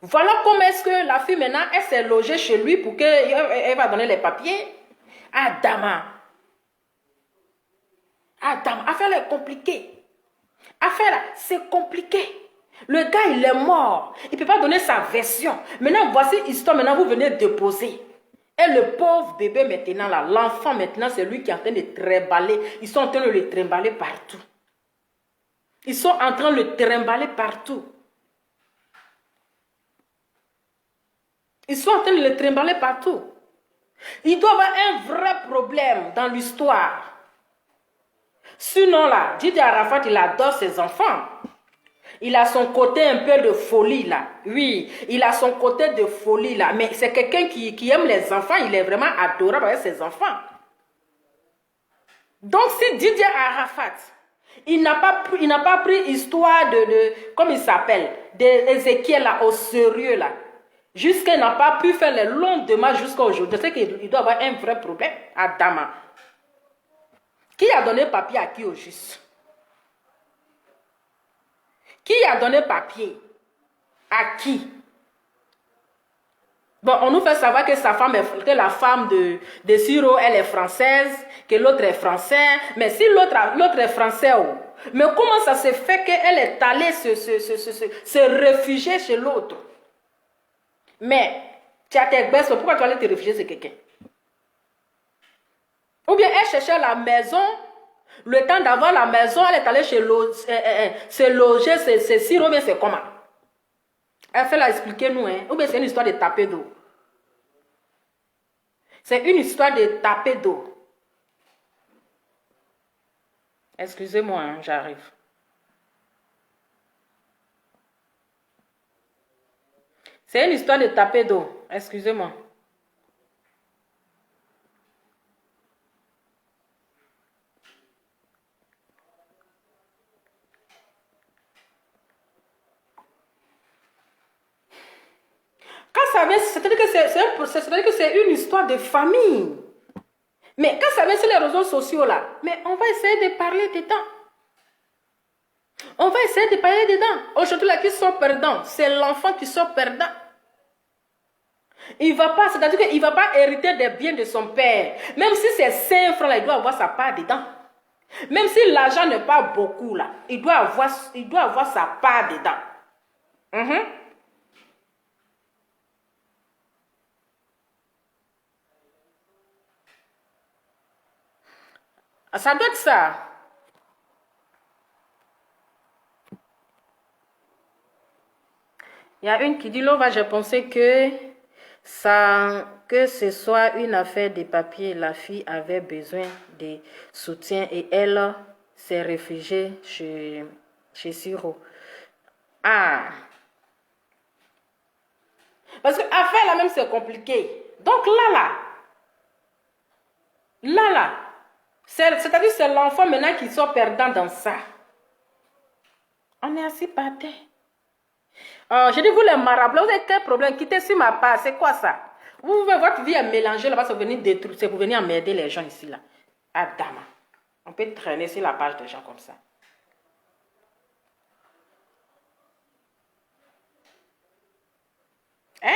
Voilà comment est-ce que la fille, maintenant, elle s'est logée chez lui pour qu'elle va donner les papiers. Adama. Affaire là est compliquée. Affaire là, c'est compliqué. Le gars, il est mort. Il ne peut pas donner sa version. Maintenant, voici l'histoire. Maintenant, vous venez déposer. Et le pauvre bébé maintenant, là, l'enfant maintenant, c'est lui qui est en train de trimballer. Ils sont en train de le trimballer partout. Ils sont en train de le trimballer partout. Ils sont en train de le trimballer partout. Il doit y avoir un vrai problème dans l'histoire. Sinon, là, Didier Arafat, il adore ses enfants. Il a son côté un peu de folie, là. Oui, il a son côté de folie, là. Mais c'est quelqu'un qui aime les enfants. Il est vraiment adorable avec ses enfants. Donc, si Didier Arafat, il n'a pas pris histoire comme il s'appelle, d'Ézéchiel, là, au sérieux, là. Jusqu'à n'a pas pu faire les longues démarches jusqu'à aujourd'hui. Je sais qu'il doit avoir un vrai problème à Dama. Qui a donné papier à qui au juste? Qui a donné papier à qui? Bon, on nous fait savoir que que la femme de Siro, elle est française, que l'autre est français. Mais si l'autre est français, oh, mais comment ça se fait qu'elle est allée se réfugier chez l'autre? Mais, tu as tes baisses, pourquoi tu allais te réfugier chez quelqu'un? Ou bien elle cherchait la maison, le temps d'avoir la maison, elle est allée se loger, c'est Siro, mais c'est comment? Elle fait la expliquer-nous, hein? Ou bien c'est une histoire de taper d'eau. C'est une histoire de taper d'eau. Excusez-moi, hein, j'arrive. C'est une histoire de taper d'eau. Excusez-moi. Quand ça vient, c'est-à-dire que c'est une histoire de famille. Mais quand ça vient sur les réseaux sociaux là, mais on va essayer de parler dedans. On va essayer de parler dedans. Aujourd'hui là, qui sont perdants? C'est l'enfant qui sort perdant. Il va pas, c'est-à-dire qu'il ne va pas hériter des biens de son père. Même si c'est 5 francs là, il doit avoir sa part dedans. Même si l'argent n'est pas beaucoup là, il doit avoir sa part dedans. Ça doit être ça. Il y a une qui dit, Lova, j'ai pensé que ce soit une affaire de papier. La fille avait besoin de soutien et elle s'est réfugiée chez Siro. Ah. Parce que affaire là même c'est compliqué. Donc là, c'est-à-dire c'est l'enfant maintenant qui sort perdant dans ça. On est assis par terre. Je dis vous les marabouts, vous avez quel problème? Quittez sur ma part, c'est quoi ça? Votre vie est mélangée là-bas, c'est pour venir détruire, c'est pour venir emmerder les gens ici là. Adama. On peut traîner sur la page des gens comme ça. Hein?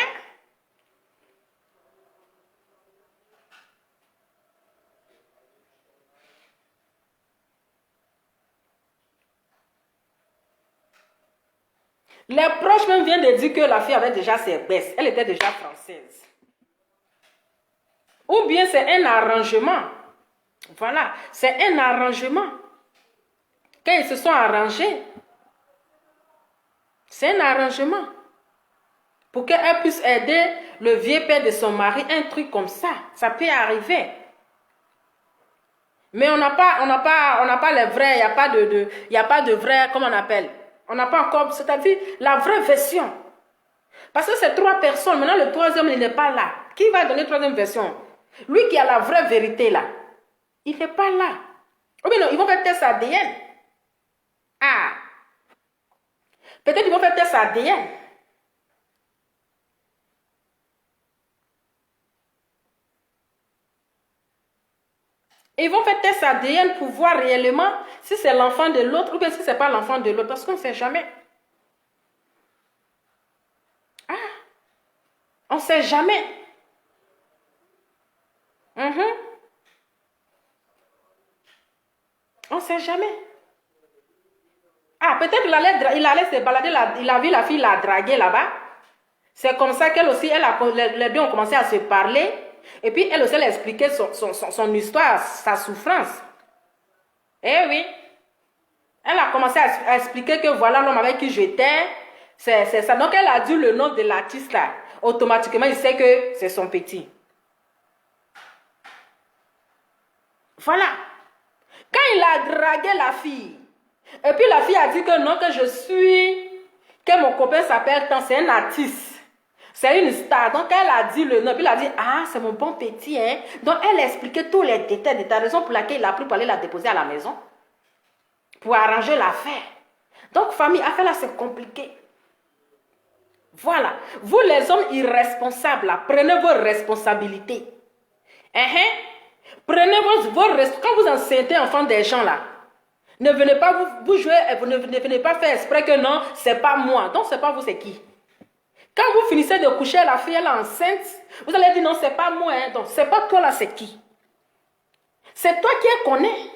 Les proches même viennent de dire que la fille avait déjà ses baisses. Elle était déjà française. Ou bien c'est un arrangement. Voilà, c'est un arrangement. Quand ils se sont arrangés, c'est un arrangement. Pour qu'elle puisse aider le vieux père de son mari, un truc comme ça. Ça peut arriver. Mais on n'a pas les vrais, il n'y a pas de vrai, comment on appelle? On n'a pas encore, c'est-à-dire la vraie version. Parce que c'est 3 personnes, maintenant le troisième, il n'est pas là. Qui va donner la troisième version? Lui qui a la vraie vérité là, il n'est pas là. Ou bien non, ils vont faire test ADN. Ah. Peut-être qu'ils vont faire test ADN. Ils vont faire test ADN pour voir réellement si c'est l'enfant de l'autre ou bien si ce n'est pas l'enfant de l'autre. Parce qu'on ne sait jamais. Ah, on ne sait jamais. On ne sait jamais. Ah, peut-être qu'il allait se balader, il a vu la fille la draguer là-bas. C'est comme ça qu'elle aussi, les deux ont commencé à se parler. Et puis, elle aussi, elle a expliqué son histoire, sa souffrance. Eh oui. Elle a commencé à expliquer que voilà l'homme avec qui j'étais. C'est ça. Donc, elle a dit le nom de l'artiste là. Automatiquement, il sait que c'est son petit. Voilà. Quand il a dragué la fille, et puis la fille a dit que non, que mon copain s'appelle tant, c'est un artiste. C'est une star. Donc elle a dit le nom, puis elle a dit, ah, c'est mon bon petit, hein. Donc elle a expliqué tous les détails, la raison pour laquelle il a pris pour aller la déposer à la maison. Pour arranger l'affaire. Donc famille, affaire là, c'est compliqué. Voilà. Vous les hommes irresponsables, là, prenez vos responsabilités. Prenez vos responsabilités. Quand vous enceintez enfant des gens là, ne venez pas vous jouer, ne venez pas faire exprès que non, c'est pas moi. Donc c'est pas vous, c'est qui? Quand vous finissez de coucher la fille, elle est enceinte, vous allez dire non, c'est pas moi, hein. Donc c'est pas toi là, c'est qui? C'est toi qui es connais.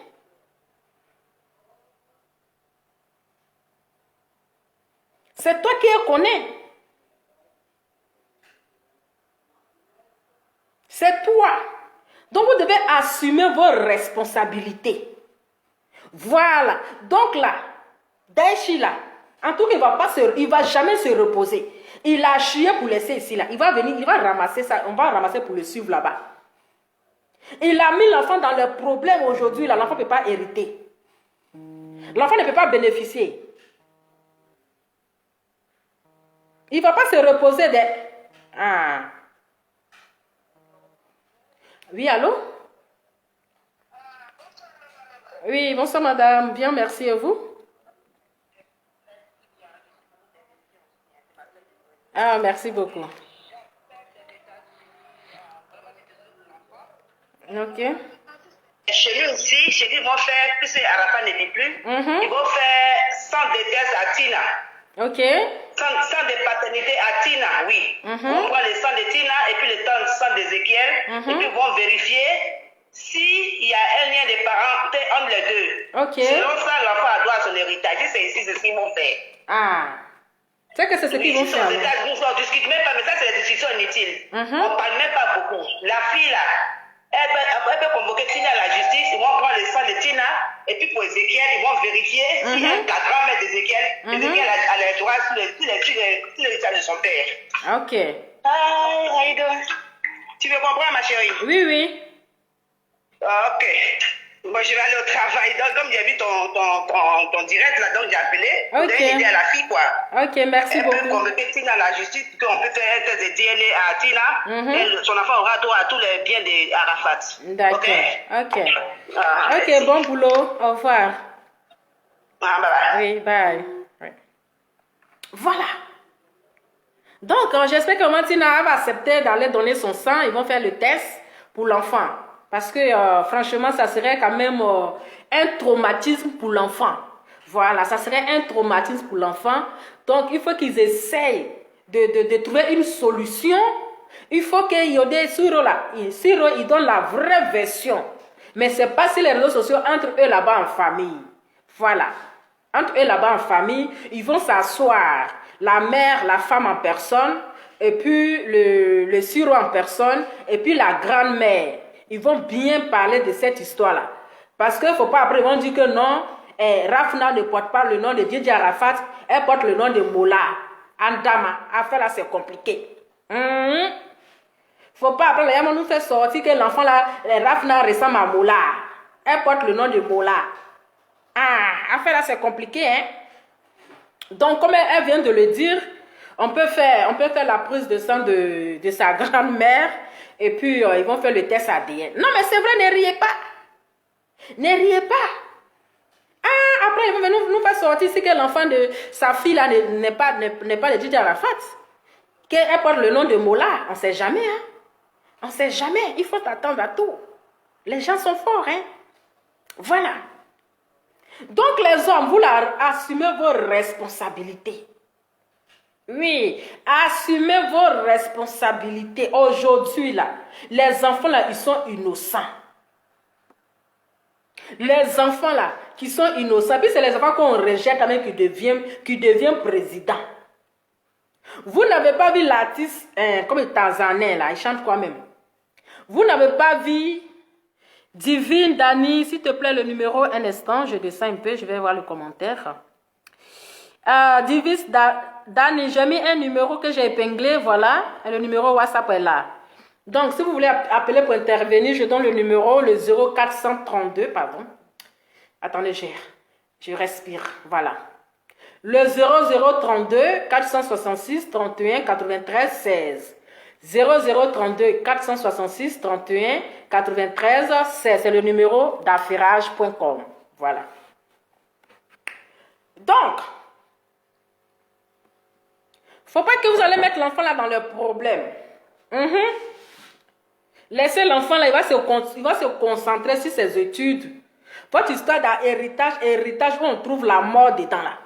C'est toi qui es connais. C'est toi. Donc vous devez assumer vos responsabilités. Voilà. Donc là, Daichi là, en tout cas, il va jamais se reposer. Il a chié pour laisser ici là. Il va venir, il va ramasser ça. On va ramasser pour le suivre là-bas. Il a mis l'enfant dans le problème aujourd'hui. Là, l'enfant ne peut pas hériter. L'enfant ne peut pas bénéficier. Il ne va pas se reposer des... Ah. Oui, allô? Oui, bonsoir madame. Bien, merci à vous. Ah, merci beaucoup. Ok. Chez lui aussi, chez lui, ils vont faire, puisque Arafat ne vit plus, ils vont faire 100 détestes à Tina. Ok. 100 de paternité à Tina, oui. On prend le sang de Tina et puis le sang d'Ézéchiel, et puis ils vont vérifier s'il y a un lien de parenté entre les deux. Ok. Selon ça, l'enfant a droit à son héritage. Si c'est ici, c'est ce qu'ils vont faire. Ah. C'est que c'est ce qu'ils vont faire. On ne discute même pas, mais ça, c'est des discussions inutiles. On ne parle même pas beaucoup. La fille, là, elle peut convoquer Tina à la justice, ils vont prendre le sang de Tina, et puis pour Ézéchiel, ils vont vérifier si la grand-mère d'Ézéchiel, Ézéchiel a les droits sur l'héritage de son père. Ok. Ah, Raïdo. Tu veux comprendre, ma chérie? Oui, oui. Ok. Moi, je vais aller au travail. Donc, comme j'ai vu ton direct, là, donc j'ai appelé. Ok. J'ai aidé à la fille, quoi. Ok, merci Elle peut beaucoup. convoquer Tina à la justice, qu'on peut faire un test de DNA à Tina, et son enfant aura droit à tous les biens d'Arafat. D'accord. Ok. Ok, bon boulot. Au revoir. Ah, bye bye. Oui, bye. Oui. Voilà. Donc, j'espère que Martina va accepter d'aller donner son sang. Ils vont faire le test pour l'enfant. Parce que, franchement, ça serait quand même un traumatisme pour l'enfant. Voilà, ça serait un traumatisme pour l'enfant. Donc, il faut qu'ils essayent de trouver une solution. Il faut qu'il y ait des Siro là. Siro, il donne la vraie version. Mais c'est pas sur les réseaux sociaux entre eux là-bas en famille. Voilà. Entre eux là-bas en famille, ils vont s'asseoir. La mère, la femme en personne, et puis le Siro en personne, et puis la grand-mère. Ils vont bien parler de cette histoire-là. Parce qu'il ne faut pas après, ils vont dire que non, Rafna ne porte pas le nom de Didi Arafat, elle porte le nom de Moula. Andama, affaire là, c'est compliqué. Faut pas après, on nous fait sortir que l'enfant là, Rafna ressemble à Moula. Elle porte le nom de Moula. Ah, affaire là, c'est compliqué, hein. Donc, comme elle vient de le dire, on peut faire la prise de sang de sa grand-mère. Et puis, ils vont faire le test ADN. Non, mais c'est vrai, ne riez pas. Ne riez pas. Ah, après, ils vont nous faire sortir si que l'enfant de sa fille là n'est pas de Didi Arafat. Qu'elle porte le nom de Mola. On ne sait jamais, hein. On ne sait jamais. Il faut attendre à tout. Les gens sont forts, hein. Voilà. Donc, les hommes, vous assumez vos responsabilités. Oui, assumez vos responsabilités. Aujourd'hui, là, les enfants, là, ils sont innocents. Les enfants, là, qui sont innocents. Puis, c'est les enfants qu'on rejette, même qui deviennent président. Vous n'avez pas vu l'artiste, comme le Tanzanais, là, il chante quoi même? Vous n'avez pas vu Divine Dani, s'il te plaît, le numéro, un instant, je descends un peu, je vais voir le commentaire. Divis Dani, j'ai mis un numéro que j'ai épinglé, voilà, et le numéro WhatsApp est là. Donc, si vous voulez appeler pour intervenir, je donne le numéro, le 0432, pardon. Attendez, je respire, voilà. Le 0032 466 31 93 16. 0032 466 31 93 16. C'est le numéro d'affairage.com. Voilà. Donc, faut pas que vous allez mettre l'enfant là dans le problème. Laissez l'enfant là, il va se concentrer sur ses études. Votre histoire d'héritage où on trouve la mort dedans là.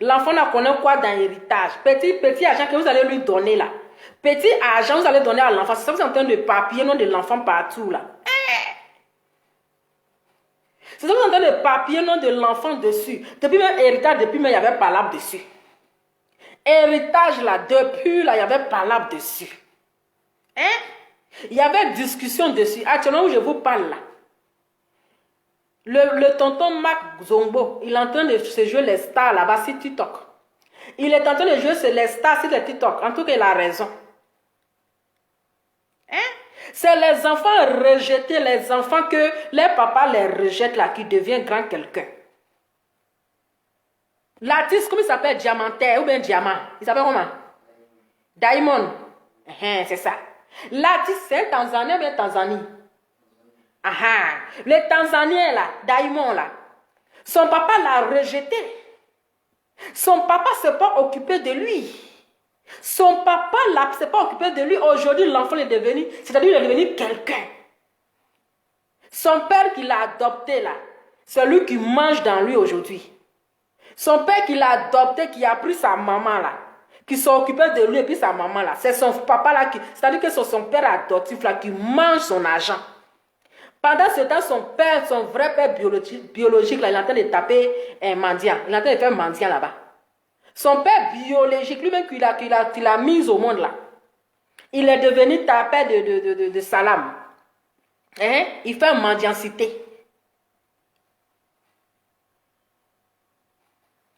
L'enfant ne connaît quoi dans l'héritage. Petit argent que vous allez lui donner là. Petit argent vous allez donner à l'enfant. C'est ça que vous êtes en train de papier, non de l'enfant partout là. C'est ça que vous êtes en train de papier, non de l'enfant dessus. Depuis même héritage, depuis même il y avait palabre dessus. Héritage là, depuis là, il y avait palabre dessus. Il y avait discussion dessus. Actuellement où je vous parle là. Le tonton Marc Zombo, il est en train de se jouer les stars là-bas sur TikTok. Il est en train de jouer les stars sur le TikTok. En tout cas, il a raison. C'est les enfants rejetés, les enfants que les papas les rejettent là, qui deviennent grand quelqu'un. L'artiste, comment il s'appelle? Diamantaire ou bien Diamant? Il s'appelle comment? Diamond. C'est ça. L'artiste, c'est un Tanzanien ou bien Tanzanie? Le Tanzanien là, Diamond là, son papa l'a rejeté. Son papa ne s'est pas occupé de lui. Son papa ne s'est pas occupé de lui. Aujourd'hui, l'enfant est devenu, c'est-à-dire il est devenu quelqu'un. Son père qui l'a adopté là, c'est lui qui mange dans lui aujourd'hui. Son père qui l'a adopté, qui a pris sa maman là, qui s'est occupé de lui et puis sa maman là, c'est son papa là, c'est-à-dire que c'est son père adoptif là qui mange son argent. Pendant ce temps, son père, son vrai père biologique, là, il est en train de taper un mendiant. Il est en train de faire un mendiant là-bas. Son père biologique, lui-même qu'il a mis au monde là, il est devenu tapeur de salam. Il fait une mendiancité.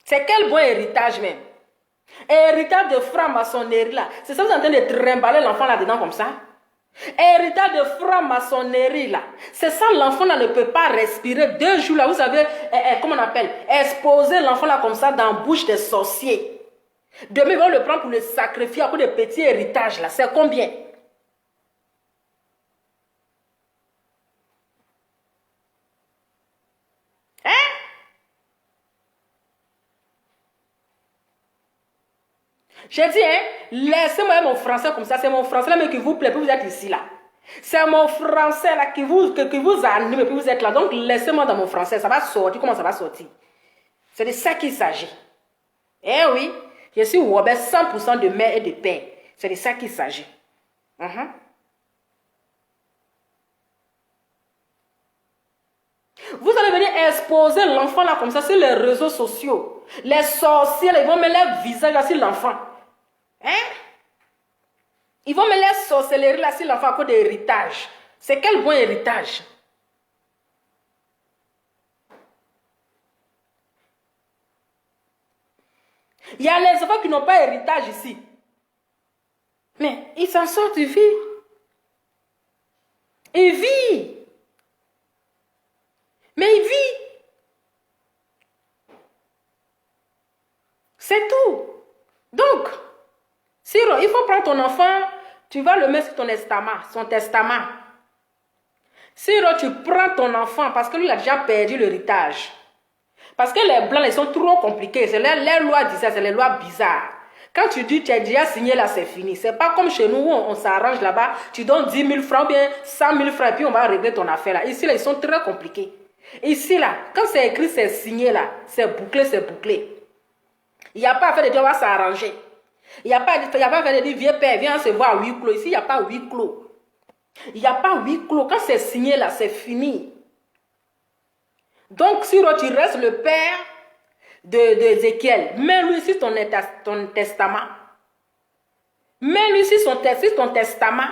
C'est quel bon héritage même. Héritage de franc-maçonnerie là. C'est ça que vous êtes en train de trimballer l'enfant là-dedans comme ça. Héritage de franc-maçonnerie là. C'est ça, l'enfant là ne peut pas respirer. 2 jours là, vous avez, comment on appelle, exposer l'enfant là comme ça dans la bouche des sorciers. Demain, ils vont le prendre pour le sacrifier à cause de petits héritages là. C'est combien? J'ai dit, laissez-moi mon français comme ça. C'est mon français là mais qui vous plaît, puis vous êtes ici là. C'est mon français là qui vous anime, et puis vous êtes là. Donc laissez-moi dans mon français, ça va sortir. Comment ça va sortir? C'est de ça qu'il s'agit. Eh oui, je suis Robert 100% de mère et de père. C'est de ça qu'il s'agit. Vous allez venir exposer l'enfant là comme ça sur les réseaux sociaux. Les sorciers là, ils vont mettre leur visage là sur l'enfant. Ils vont mettre leur sorcellerie là sur l'enfant à cause de l'héritage. C'est quel bon héritage? Il y a les enfants qui n'ont pas héritage ici. Mais ils s'en sortent, ils vivent. Ils vivent. Mais il vit. C'est tout. Donc, Siro, il faut prendre ton enfant, tu vas le mettre sur ton testament, son testament. Siro, tu prends ton enfant parce que lui il a déjà perdu l'héritage. Parce que les blancs, ils sont trop compliqués. C'est les lois disent ça, c'est les lois bizarres. Quand tu dis tu as déjà signé là, c'est fini. C'est pas comme chez nous où on s'arrange là-bas, tu donnes 10 000 francs, bien 100 000 francs, et puis on va régler ton affaire là. Ici, là, ils sont très compliqués. Ici, là, quand c'est écrit, c'est signé, là, c'est bouclé, c'est bouclé. Il n'y a pas à faire de dire, on va s'arranger. Il n'y a pas à faire de dire, viens père, viens se voir à huis clos. Ici, il n'y a pas huis clos. Il n'y a pas huis clos. Quand c'est signé, là, c'est fini. Donc, si tu restes le père d'Ézéchiel, mets-lui ici ton testament. Mets-lui ici ton testament.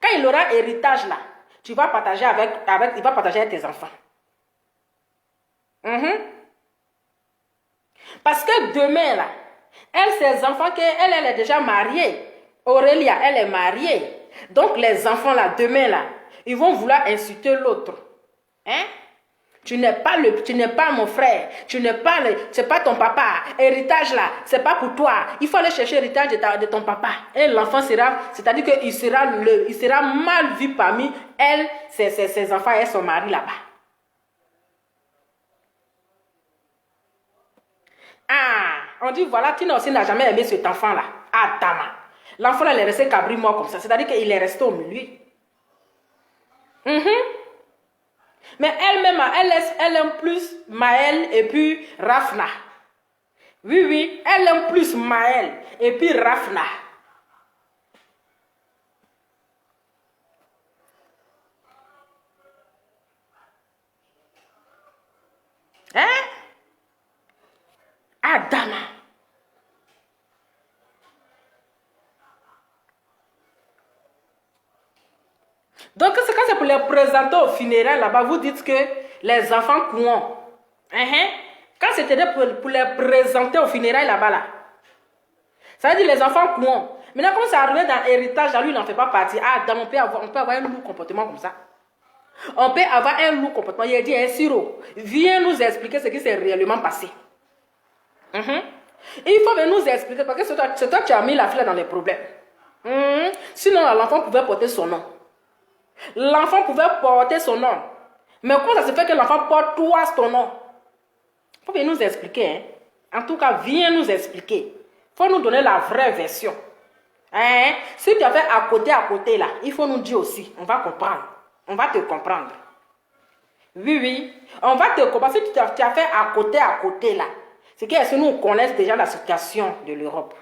Quand il aura héritage, là, tu vas partager il va partager avec tes enfants. Parce que demain, là, elle, ses enfants, elle est déjà mariée. Aurélia, elle est mariée. Donc les enfants là, demain là, ils vont vouloir insulter l'autre. Hein? Tu n'es pas mon frère, c'est pas ton papa. Héritage là, c'est pas pour toi. Il faut aller chercher l'héritage de ton papa. Et l'enfant sera, c'est-à-dire qu'il sera mal vu parmi elle, ses enfants et son mari là-bas. Ah, on dit voilà, Tina aussi n'a jamais aimé cet enfant là. Ah, Tama. L'enfant là, il est resté cabri-mort comme ça. C'est-à-dire qu'il est resté au milieu. Mais elle-même, elle aime plus Maël et puis Rafna. Oui, elle aime plus Maël et puis Rafna. Hein? Adama. Donc, quand c'est pour les présenter au funérailles là-bas, vous dites que les enfants courent. Quand c'était pour les présenter au funérailles là-bas, là, ça veut dire les enfants courent. Maintenant, comme ça arrive dans l'héritage, lui, il n'en fait pas partie. Ah, on peut avoir un lourd comportement comme ça. On peut avoir un lourd comportement. Il a dit, un sirop, viens nous expliquer ce qui s'est réellement passé. Il faut venir nous expliquer, parce que c'est toi qui as mis la fille dans les problèmes. Sinon, l'enfant pouvait porter son nom. L'enfant pouvait porter son nom. Mais comment ça se fait que l'enfant porte toi ton nom? Il faut venir nous expliquer. En tout cas, viens nous expliquer. Il faut nous donner la vraie version. Si tu as fait à côté là, il faut nous dire aussi. On va comprendre. On va te comprendre. Oui. On va te comprendre. Si tu as fait à côté là, c'est que nous connaissons déjà la situation de l'Europe.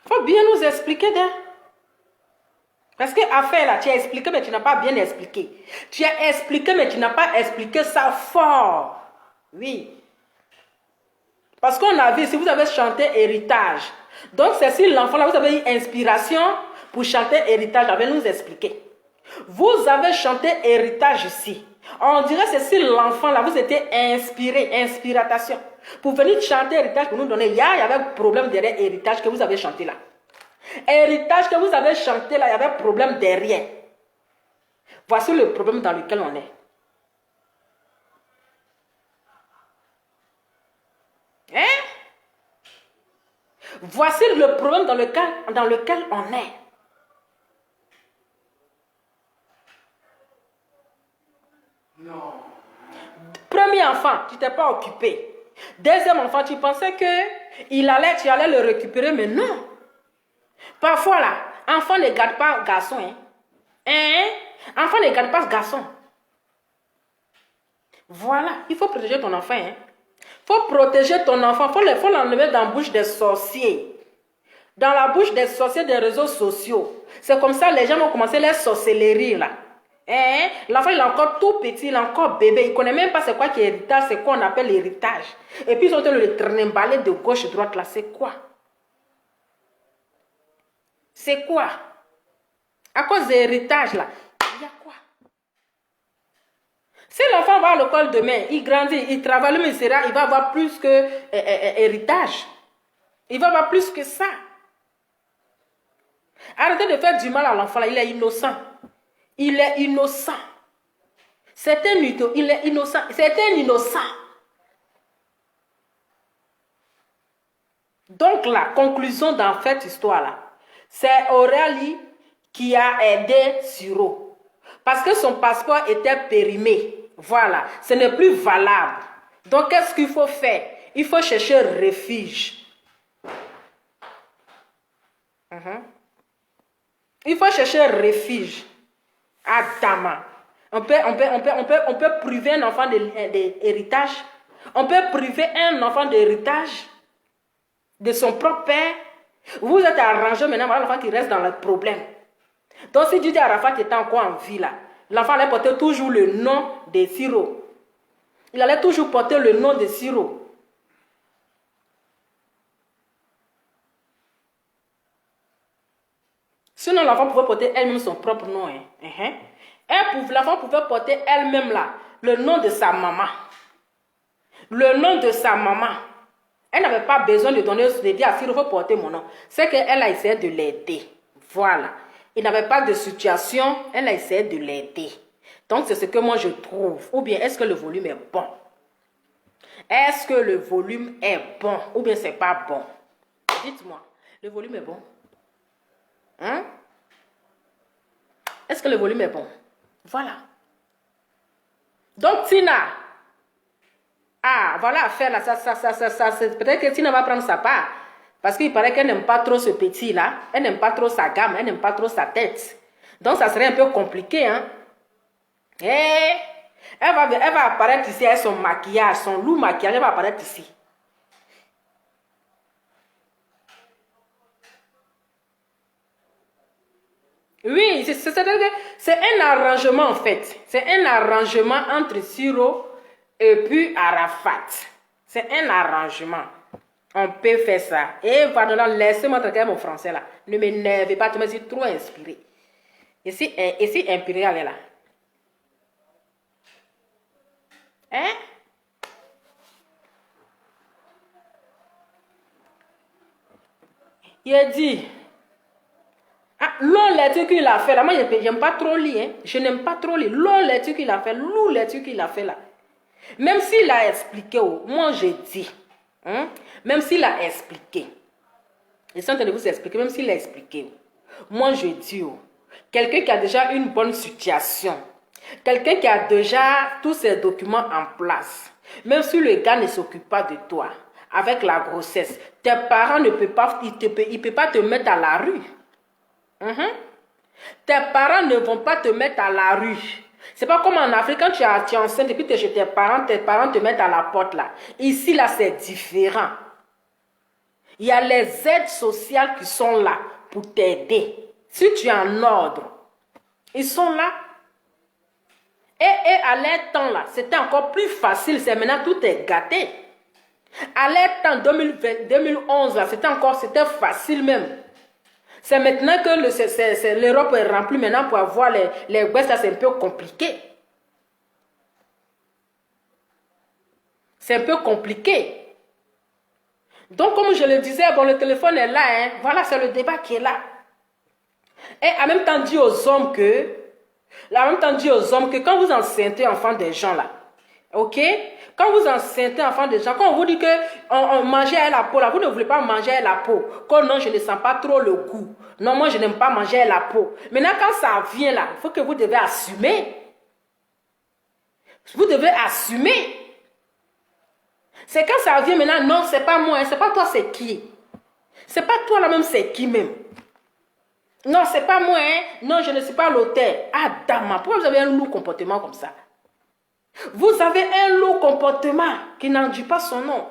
Il faut bien nous expliquer. Parce que affaire là, tu as expliqué, mais tu n'as pas bien expliqué. Tu as expliqué, mais tu n'as pas expliqué ça fort. Oui. Parce qu'on a vu, si vous avez chanté héritage, donc c'est si l'enfant là, vous avez eu inspiration pour chanter héritage, avec nous expliquer. Vous avez chanté héritage ici. On dirait c'est si l'enfant là, vous étiez inspiré, inspiration. Pour venir chanter héritage, pour nous donner, il y avait un problème derrière héritage que vous avez chanté là. Héritage que vous avez chanté là, il y avait un problème derrière. Voici le problème dans lequel on est. Voici le problème dans lequel on est. Non. Premier enfant, tu t'es pas occupé. Deuxième enfant, tu pensais que tu allais le récupérer, mais non. Parfois là, enfant ne garde pas garçon. Enfant ne garde pas ce garçon. Voilà, il faut protéger ton enfant. Il faut protéger ton enfant. Il faut l'enlever dans la bouche des sorciers. Dans la bouche des sorciers des réseaux sociaux. C'est comme ça les gens vont commencer les sorcelleries là. L'enfant il est encore tout petit, il est encore bébé. Il ne connaît même pas c'est quoi qui est héritage, c'est quoi on appelle l'héritage. Et puis ils ont le trimballer de gauche droite là. C'est quoi? C'est quoi? À cause de l'héritage là, il y a quoi? Si l'enfant va à l'école demain, il grandit, il travaille, mais il va avoir plus que héritage. Il va avoir plus que ça. Arrêtez de faire du mal à l'enfant là, il est innocent. Il est innocent. C'est un innocent. C'est un innocent. Donc la conclusion dans cette histoire là, c'est Aurélie qui a aidé Siro. Parce que son passeport était périmé. Voilà, ce n'est plus valable. Donc qu'est-ce qu'il faut faire? Il faut chercher refuge. Il faut chercher refuge. Adama. On peut priver un enfant d'héritage. On peut priver un enfant d'héritage de son propre père. Vous êtes arrangé maintenant, voilà l'enfant qui reste dans le problème. Donc si Dieu dit Arafat était encore en vie là, l'enfant allait porter toujours le nom de Siro. Il allait toujours porter le nom de Siro. Sinon l'enfant pouvait porter elle-même son propre nom. L'enfant pouvait porter elle-même là le nom de sa maman. le nom de sa maman. Elle n'avait pas besoin de donner, de dire à Siro, il faut porter mon nom. C'est qu'elle a essayé de l'aider. Voilà. Il n'avait pas de situation, elle a essayé de l'aider. Donc, c'est ce que moi je trouve. Ou bien, est-ce que le volume est bon? Est-ce que le volume est bon? Ou bien, c'est pas bon? Dites-moi, le volume est bon? Hein? Est-ce que le volume est bon? Voilà. Donc, Tina, ah, voilà, faire là, ça, peut-être que Tina va prendre sa part. Parce qu'il paraît qu'elle n'aime pas trop ce petit-là. Elle n'aime pas trop sa gamme, elle n'aime pas trop sa tête. Donc, ça serait un peu compliqué, hein. Et elle va apparaître ici avec son maquillage, son lourd maquillage, elle va apparaître ici. Oui, c'est un arrangement en fait. C'est un arrangement entre Siro et puis Arafat. C'est un arrangement. On peut faire ça. Et voilà, laissez-moi tranquille mon français là. Ne m'énervez pas, tu me suis trop inspiré. Ici, Impérial est là. Hein? Il a dit... Ah, long lecture qu'il a fait là, moi je n'aime pas trop lire, hein. Je n'aime pas trop lire. Long lecture qu'il a fait, lourd lecture qu'il a fait là. Même s'il a expliqué, moi je dis, hein, même s'il a expliqué, je suis en train de vous expliquer, même s'il a expliqué, moi je dis, quelqu'un qui a déjà une bonne situation, quelqu'un qui a déjà tous ses documents en place, même si le gars ne s'occupe pas de toi, avec la grossesse, tes parents ne peuvent pas, ils ne peuvent pas te mettre à la rue. Tes parents ne vont pas te mettre à la rue. C'est pas comme en Afrique, quand tu es enceinte et puis tu es chez tes parents te mettent à la porte là. Ici là, c'est différent. Il y a les aides sociales qui sont là pour t'aider. Si tu es en ordre, ils sont là. Et à leur temps là, c'était encore plus facile. C'est maintenant tout est gâté. À leur temps, 2011 là, c'était facile même. C'est maintenant que l'Europe est remplie maintenant pour avoir les Ouest, là c'est un peu compliqué. C'est un peu compliqué. Donc comme je le disais, bon le téléphone est là, hein. Voilà, c'est le débat qui est là. Et en même temps dit aux hommes que, quand vous enceintez enfant des gens là, ok? Quand vous enceintez enfant des gens, quand on vous dit que on mangeait à la peau, là, vous ne voulez pas manger à la peau. Quand non, je ne sens pas trop le goût. Non, moi, je n'aime pas manger à la peau. Maintenant, quand ça vient là, il faut que vous devez assumer. Vous devez assumer. C'est quand ça vient maintenant, non, c'est pas moi, c'est pas toi, c'est qui? C'est pas toi là même, c'est qui même? Non, c'est pas moi, hein? Non, je ne suis pas l'auteur. Ah, dama, pourquoi vous avez un lourd comportement comme ça? Vous avez un lourd comportement qui n'en dit pas son nom.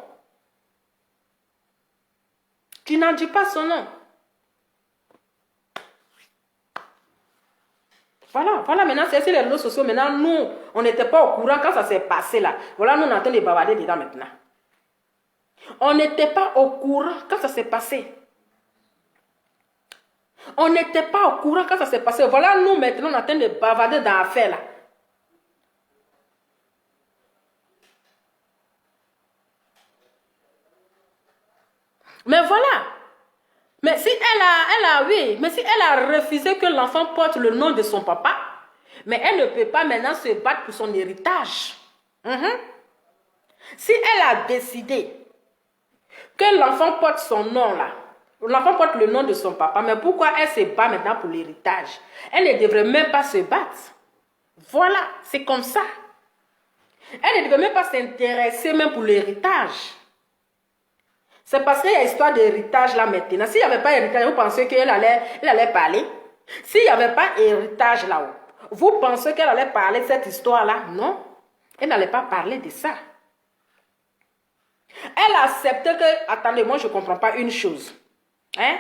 Qui n'en dit pas son nom. Voilà, maintenant, c'est sur les réseaux sociaux. Maintenant, nous, on n'était pas au courant quand ça s'est passé là. Voilà, nous, on est en train de bavarder dedans maintenant. On n'était pas au courant quand ça s'est passé. On n'était pas au courant quand ça s'est passé. Voilà, nous, maintenant, on est en train de bavarder dans l'affaire là. Mais voilà. Mais si elle a refusé que l'enfant porte le nom de son papa, mais elle ne peut pas maintenant se battre pour son héritage. Si elle a décidé que l'enfant porte son nom là, l'enfant porte le nom de son papa, mais pourquoi elle se bat maintenant pour l'héritage? Elle ne devrait même pas se battre. Voilà, c'est comme ça. Elle ne devrait même pas s'intéresser même pour l'héritage. C'est parce qu'il y a histoire d'héritage là maintenant. S'il n'y avait pas héritage, vous pensez qu'elle allait parler? S'il n'y avait pas héritage là-haut, vous pensez qu'elle allait parler de cette histoire-là? Non. Elle n'allait pas parler de ça. Elle a accepté que... Attendez, moi je ne comprends pas une chose. Hein?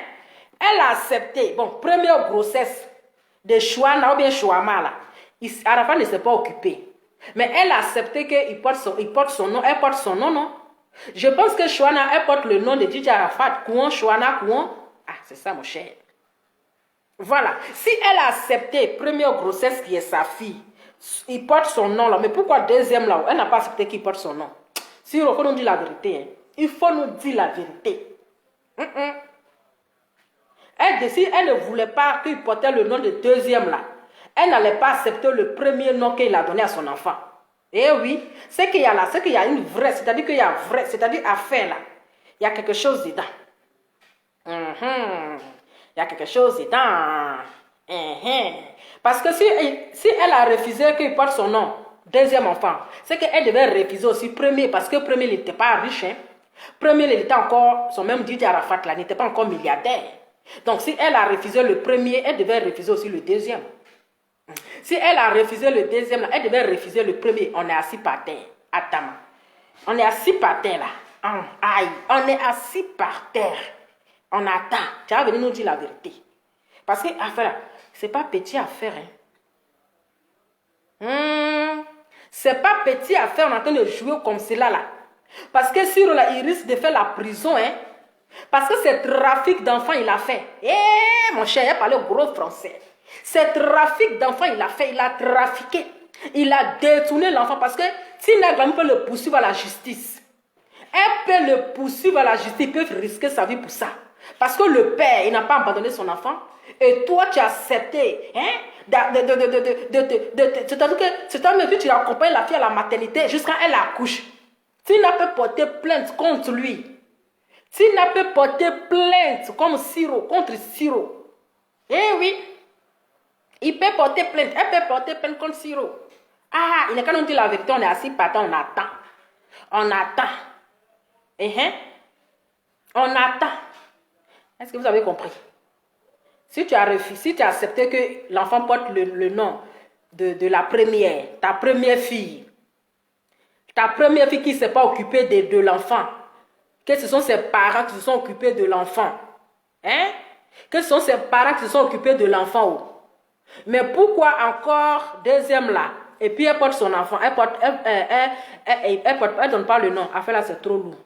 Elle a accepté... Bon, première grossesse de Chouana ou bien Chouama là. Arafat ne s'est pas occupé. Mais elle a accepté qu'il porte son nom. Elle porte son nom, non? Je pense que Chouana, elle porte le nom de Dj Arafat. Kouan, Chouana, Kouan. Ah, c'est ça, mon cher. Voilà. Si elle a accepté première grossesse qui est sa fille, il porte son nom là. Mais pourquoi deuxième là? Elle n'a pas accepté qu'il porte son nom. il faut nous dire la vérité. Hein. Il faut nous dire la vérité. Elle décide, elle ne voulait pas qu'il portait le nom de deuxième là. Elle n'allait pas accepter le premier nom qu'il a donné à son enfant. Eh oui, c'est qu'il y a là, c'est qu'il y a une vraie, c'est-à-dire qu'il y a vrai, c'est-à-dire affaire là. Il y a quelque chose dedans. Il y a quelque chose dedans. Parce que si elle a refusé qu'il porte son nom, deuxième enfant, c'est qu'elle devait refuser aussi premier, parce que premier, il n'était pas riche. Hein. Premier, il était encore, son même Didier Arafat là, n'était pas encore milliardaire. Donc si elle a refusé le premier, elle devait refuser aussi le deuxième. Si elle a refusé le deuxième, là, elle devait refuser le premier. On est assis par terre. Attends. On est assis par terre là. Aïe. On est assis par terre. On attend. Tu vas venir nous dire la vérité. Parce que affaire, c'est pas petit à faire. Hein. C'est pas petit à faire. On est en train de jouer comme cela là. Parce que sur là, il risque de faire la prison. Hein. Parce que c'est trafic d'enfants il a fait. Eh mon cher, il a parlé gros français. C'est trafic d'enfants il a fait. Il a trafiqué. Il a détourné l'enfant. Parce que si la grand peut le poursuivre à la justice. Elle peut le poursuivre à la justice. Il peut risquer sa vie pour ça. Parce que le père, il n'a pas abandonné son enfant. Et toi, tu as accepté. C'est-à-dire que tu accompagnes la fille à la maternité jusqu'à elle accouche. Tu n'as pas porté plainte contre lui. Tu n'as pas porté plainte comme Siro, contre Siro. Eh oui. Il peut porter plainte. Elle peut porter plainte contre Siro. Ah, il n'est qu'à nous dire la vérité. On est assis par terre, on attend. On attend. On attend. Est-ce que vous avez compris? Si tu as refusé, si tu as accepté que l'enfant porte le nom de la première, ta première fille qui ne s'est pas occupée de l'enfant, que ce sont ses parents qui se sont occupés de l'enfant, hein? Que ce sont ses parents qui se sont occupés de l'enfant. Oh. Mais pourquoi encore deuxième là? Et puis elle porte son enfant, elle donne pas le nom. Affaire là, c'est trop lourd.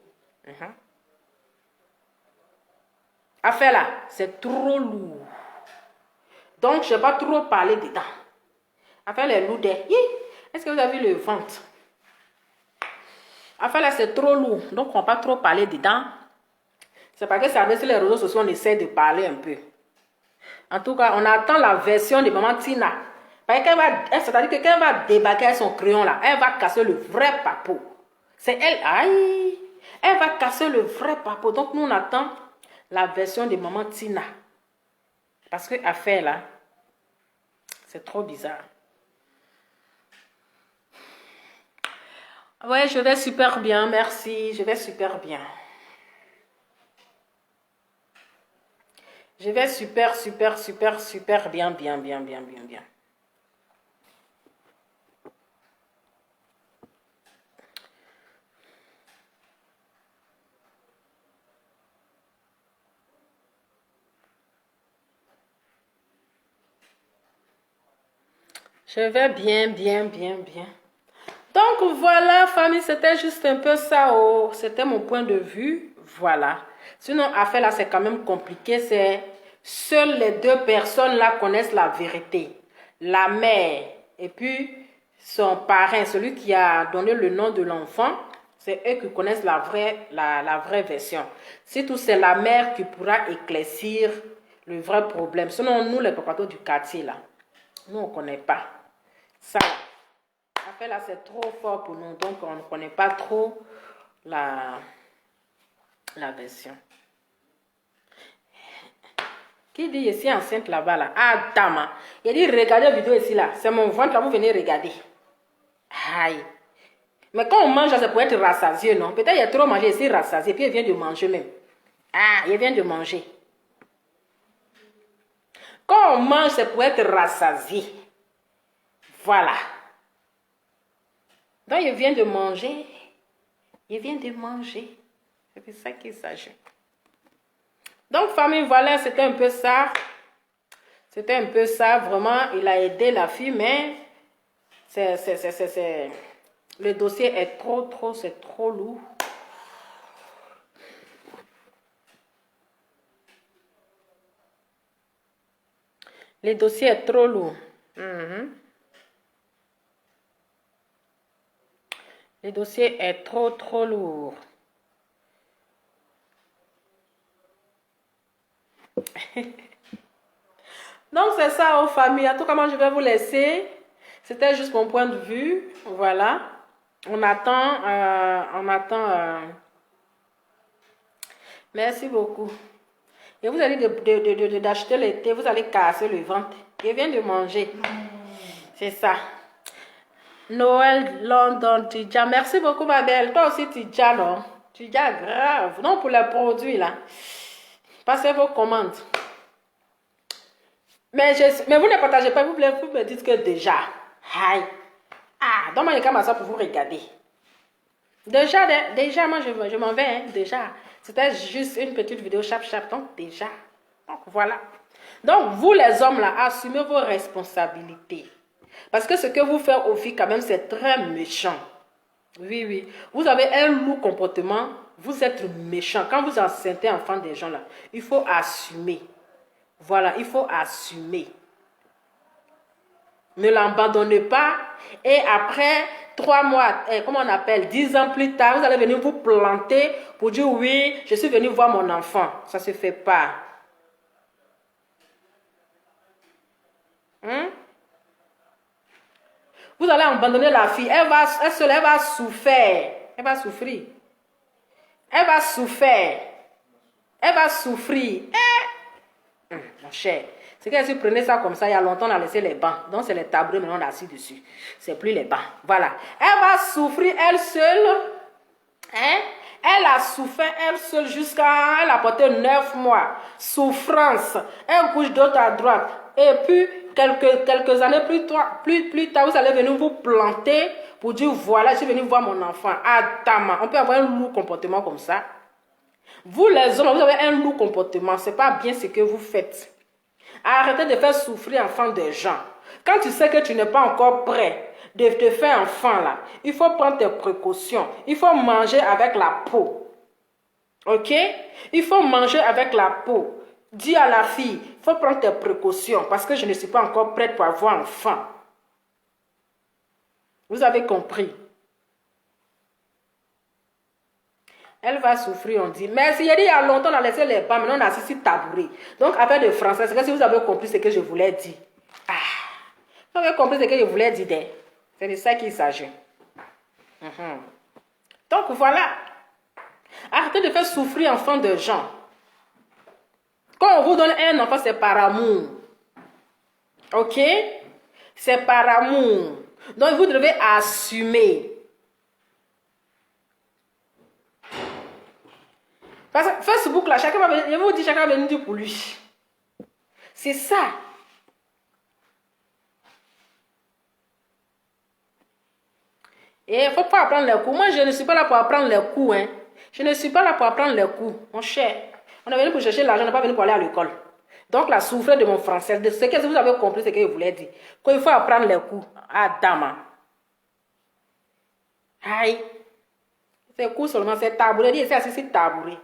Affaire là, c'est trop lourd. Donc, je ne vais pas trop parler dedans. Affaire les lourds. Est-ce que vous avez vu le ventre? Affaire là, c'est trop lourd. Donc, on ne va pas trop parler dedans. C'est parce que ça veut sur les réseaux sociaux, on essaie de parler un peu. En tout cas, on attend la version de maman Tina. C'est-à-dire que quand elle va débarquer son crayon là, elle va casser le vrai papeau. C'est elle, aïe, elle va casser le vrai papeau. Donc nous on attend la version de maman Tina. Parce que affaire là, c'est trop bizarre. Ouais, je vais super bien, merci, je vais super bien. Je vais super bien. Je vais bien. Donc voilà, famille, c'était juste un peu ça. Oh. C'était mon point de vue. Voilà. Sinon, affaire là, c'est quand même compliqué. C'est seules les deux personnes là connaissent la vérité. La mère et puis son parrain, celui qui a donné le nom de l'enfant, c'est eux qui connaissent la vraie version. Surtout, c'est la mère qui pourra éclaircir le vrai problème. Sinon, nous, les propriétaires du quartier, là, nous, on ne connaît pas. Ça, affaire là, c'est trop fort pour nous. Donc, on ne connaît pas trop la version. Qui dit ici enceinte là-bas là? Ah, dama. Il dit regardez la vidéo ici là. C'est mon ventre là, vous venez regarder. Aïe. Mais quand on mange, c'est pour être rassasié, non? Peut-être il a trop mangé ici, rassasié. Puis il vient de manger même. Ah, il vient de manger. Quand on mange, c'est pour être rassasié. Voilà. Donc il vient de manger. Il vient de manger. C'est de ça qu'il s'agit. Donc, famille, voilà, c'était un peu ça. C'était un peu ça, vraiment. Il a aidé la fille, mais le dossier est c'est trop lourd. Le dossier est trop lourd. Le Le dossier est trop lourd. Donc, c'est ça, aux familles. En tout cas, moi, je vais vous laisser. C'était juste mon point de vue. Voilà. On attend. Merci beaucoup. Et vous allez d'acheter le thé, vous allez casser le ventre. Je viens de manger. C'est ça. Noël, London, Tidja. Merci beaucoup, ma belle. Toi aussi, Tidja, non? Tidja, grave. Non, pour les produits, là. Passez vos commandes. Mais vous ne partagez pas, vous me dites que déjà. Aïe. Ah, donc moi, je commence pour vous regarder. Déjà, moi, je m'en vais, hein, déjà. C'était juste une petite vidéo chap, donc déjà. Donc, voilà. Donc, vous, les hommes, là, assumez vos responsabilités. Parce que ce que vous faites aux filles, quand même, c'est très méchant. Oui, oui. Vous avez un lourd comportement. Vous êtes méchant. Quand vous enceintez enfant des gens, là, il faut assumer. Voilà, il faut assumer. Ne l'abandonnez pas. Et après 3 mois, comment on appelle, 10 ans plus tard, vous allez venir vous planter pour dire oui, je suis venu voir mon enfant. Ça ne se fait pas. Vous allez abandonner la fille. Elle va souffrir. Elle va souffrir. Elle va souffrir. Elle va souffrir. Mon cher. C'est que si vous prenez ça comme ça, il y a longtemps, on a laissé les bancs. Donc, c'est les tabourets, maintenant, on est assis dessus. C'est plus les bancs. Voilà. Elle va souffrir, elle seule. Hein? Elle a souffert, elle seule, jusqu'à... Elle a porté 9 mois. Souffrance. Elle couche d'autre à droite. Et puis, quelques années plus tard, vous allez venir vous planter pour dire, voilà, je suis venu voir mon enfant. Adama. On peut avoir un lourd comportement comme ça. Vous, les hommes, vous avez un lourd comportement. Ce n'est pas bien ce que vous faites. Arrêtez de faire souffrir enfant des gens. Quand tu sais que tu n'es pas encore prêt de te faire enfant, là, il faut prendre tes précautions. Il faut manger avec la peau. Ok? Il faut manger avec la peau. Dis à la fille, il faut prendre tes précautions parce que je ne suis pas encore prête pour avoir enfant. Vous avez compris? Elle va souffrir, on dit. Mais il y a longtemps, on a laissé les pas, maintenant on a assis tabouret. Donc, affaire de français, c'est que si vous avez compris ce que je voulais dire. Ah, vous avez compris ce que je voulais dire. C'est de ça qu'il s'agit. Donc, voilà. Arrêtez de faire souffrir enfant de gens. Quand on vous donne un enfant, c'est par amour. Ok? C'est par amour. Donc, vous devez assumer. Parce que Facebook, là, chacun va venir, je vous dis, chacun va venir dire pour lui. C'est ça. Et il ne faut pas apprendre les coups. Moi, je ne suis pas là pour apprendre les coups. Hein. Je ne suis pas là pour apprendre les coups, mon cher. On est venu pour chercher l'argent, on n'est pas venu pour aller à l'école. Donc, la souffrance de mon français, de ce que vous avez compris, ce que je voulais dire. Qu'il faut apprendre les coups. Ah, dama. Aïe. C'est coups seulement, c'est tabouret. Il s'est assis sur tabouret.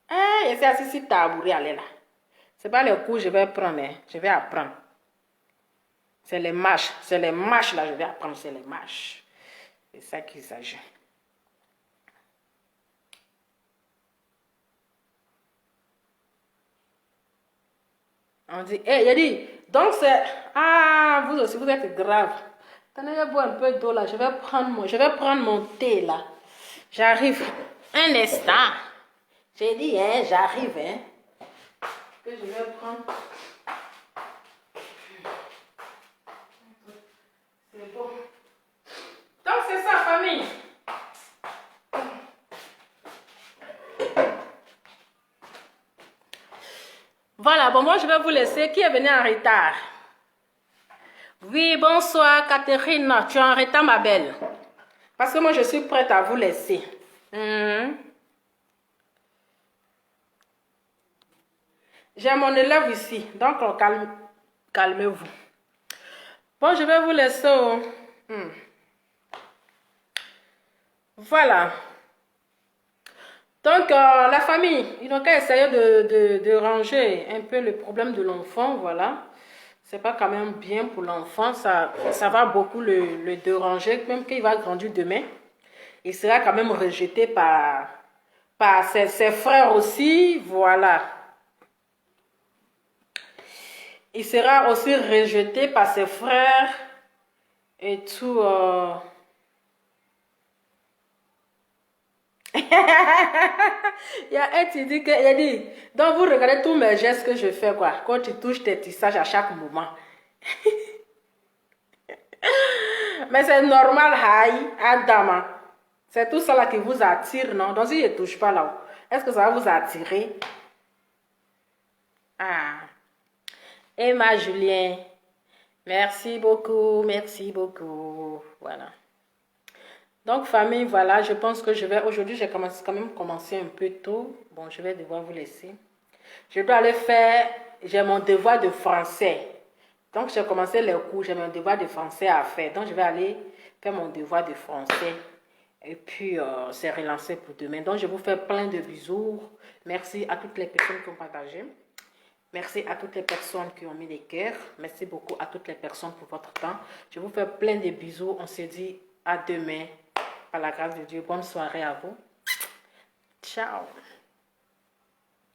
Ah, il s'est assis sur tabouret, allez là. Ce n'est pas les coups que je vais prendre, hein. Je vais apprendre. C'est les mâches. C'est les mâches, là, je vais apprendre, c'est les mâches. C'est ça qu'il s'agit. On dit, il a dit, donc c'est, ah, vous aussi, vous êtes grave. Tenez, boire un peu d'eau là, je vais prendre mon thé là. J'arrive. Un instant. J'ai dit, hein, j'arrive, hein. Que je vais prendre. C'est bon. Donc c'est ça, famille. Voilà, bon, moi je vais vous laisser. Qui est venu en retard? Oui, bonsoir, Catherine. Tu es en retard, ma belle. Parce que moi je suis prête à vous laisser. J'ai mon élève ici, donc calmez-vous. Bon, je vais vous laisser. Voilà. Donc, la famille, ils n'ont qu'à essayer de ranger un peu le problème de l'enfant, voilà. C'est pas quand même bien pour l'enfant, ça va beaucoup le déranger, même qu'il va grandir demain. il sera quand même rejeté par ses frères aussi. Voilà. Il sera aussi rejeté par ses frères et tout. Il y a un qui dit il a dit, donc vous regardez tous mes gestes que je fais, quoi, quand tu touches tes tissages à chaque moment. Mais c'est normal, Haï, Adama. C'est tout ça là qui vous attire, non? Donc si je ne touche pas là, est-ce que ça va vous attirer? Ah. Emma Julien, merci beaucoup, merci beaucoup. Voilà. Donc, famille, voilà, je pense que je vais... Aujourd'hui, j'ai quand même commencé un peu tôt. Bon, je vais devoir vous laisser. Je dois aller faire... J'ai mon devoir de français. Donc, j'ai commencé les cours. J'ai mon devoir de français à faire. Donc, je vais aller faire mon devoir de français. Et puis, c'est relancé pour demain. Donc, je vous fais plein de bisous. Merci à toutes les personnes qui ont partagé. Merci à toutes les personnes qui ont mis des cœurs. Merci beaucoup à toutes les personnes pour votre temps. Je vous fais plein de bisous. On se dit à demain. Par la grâce de Dieu. Bonne soirée à vous. Ciao.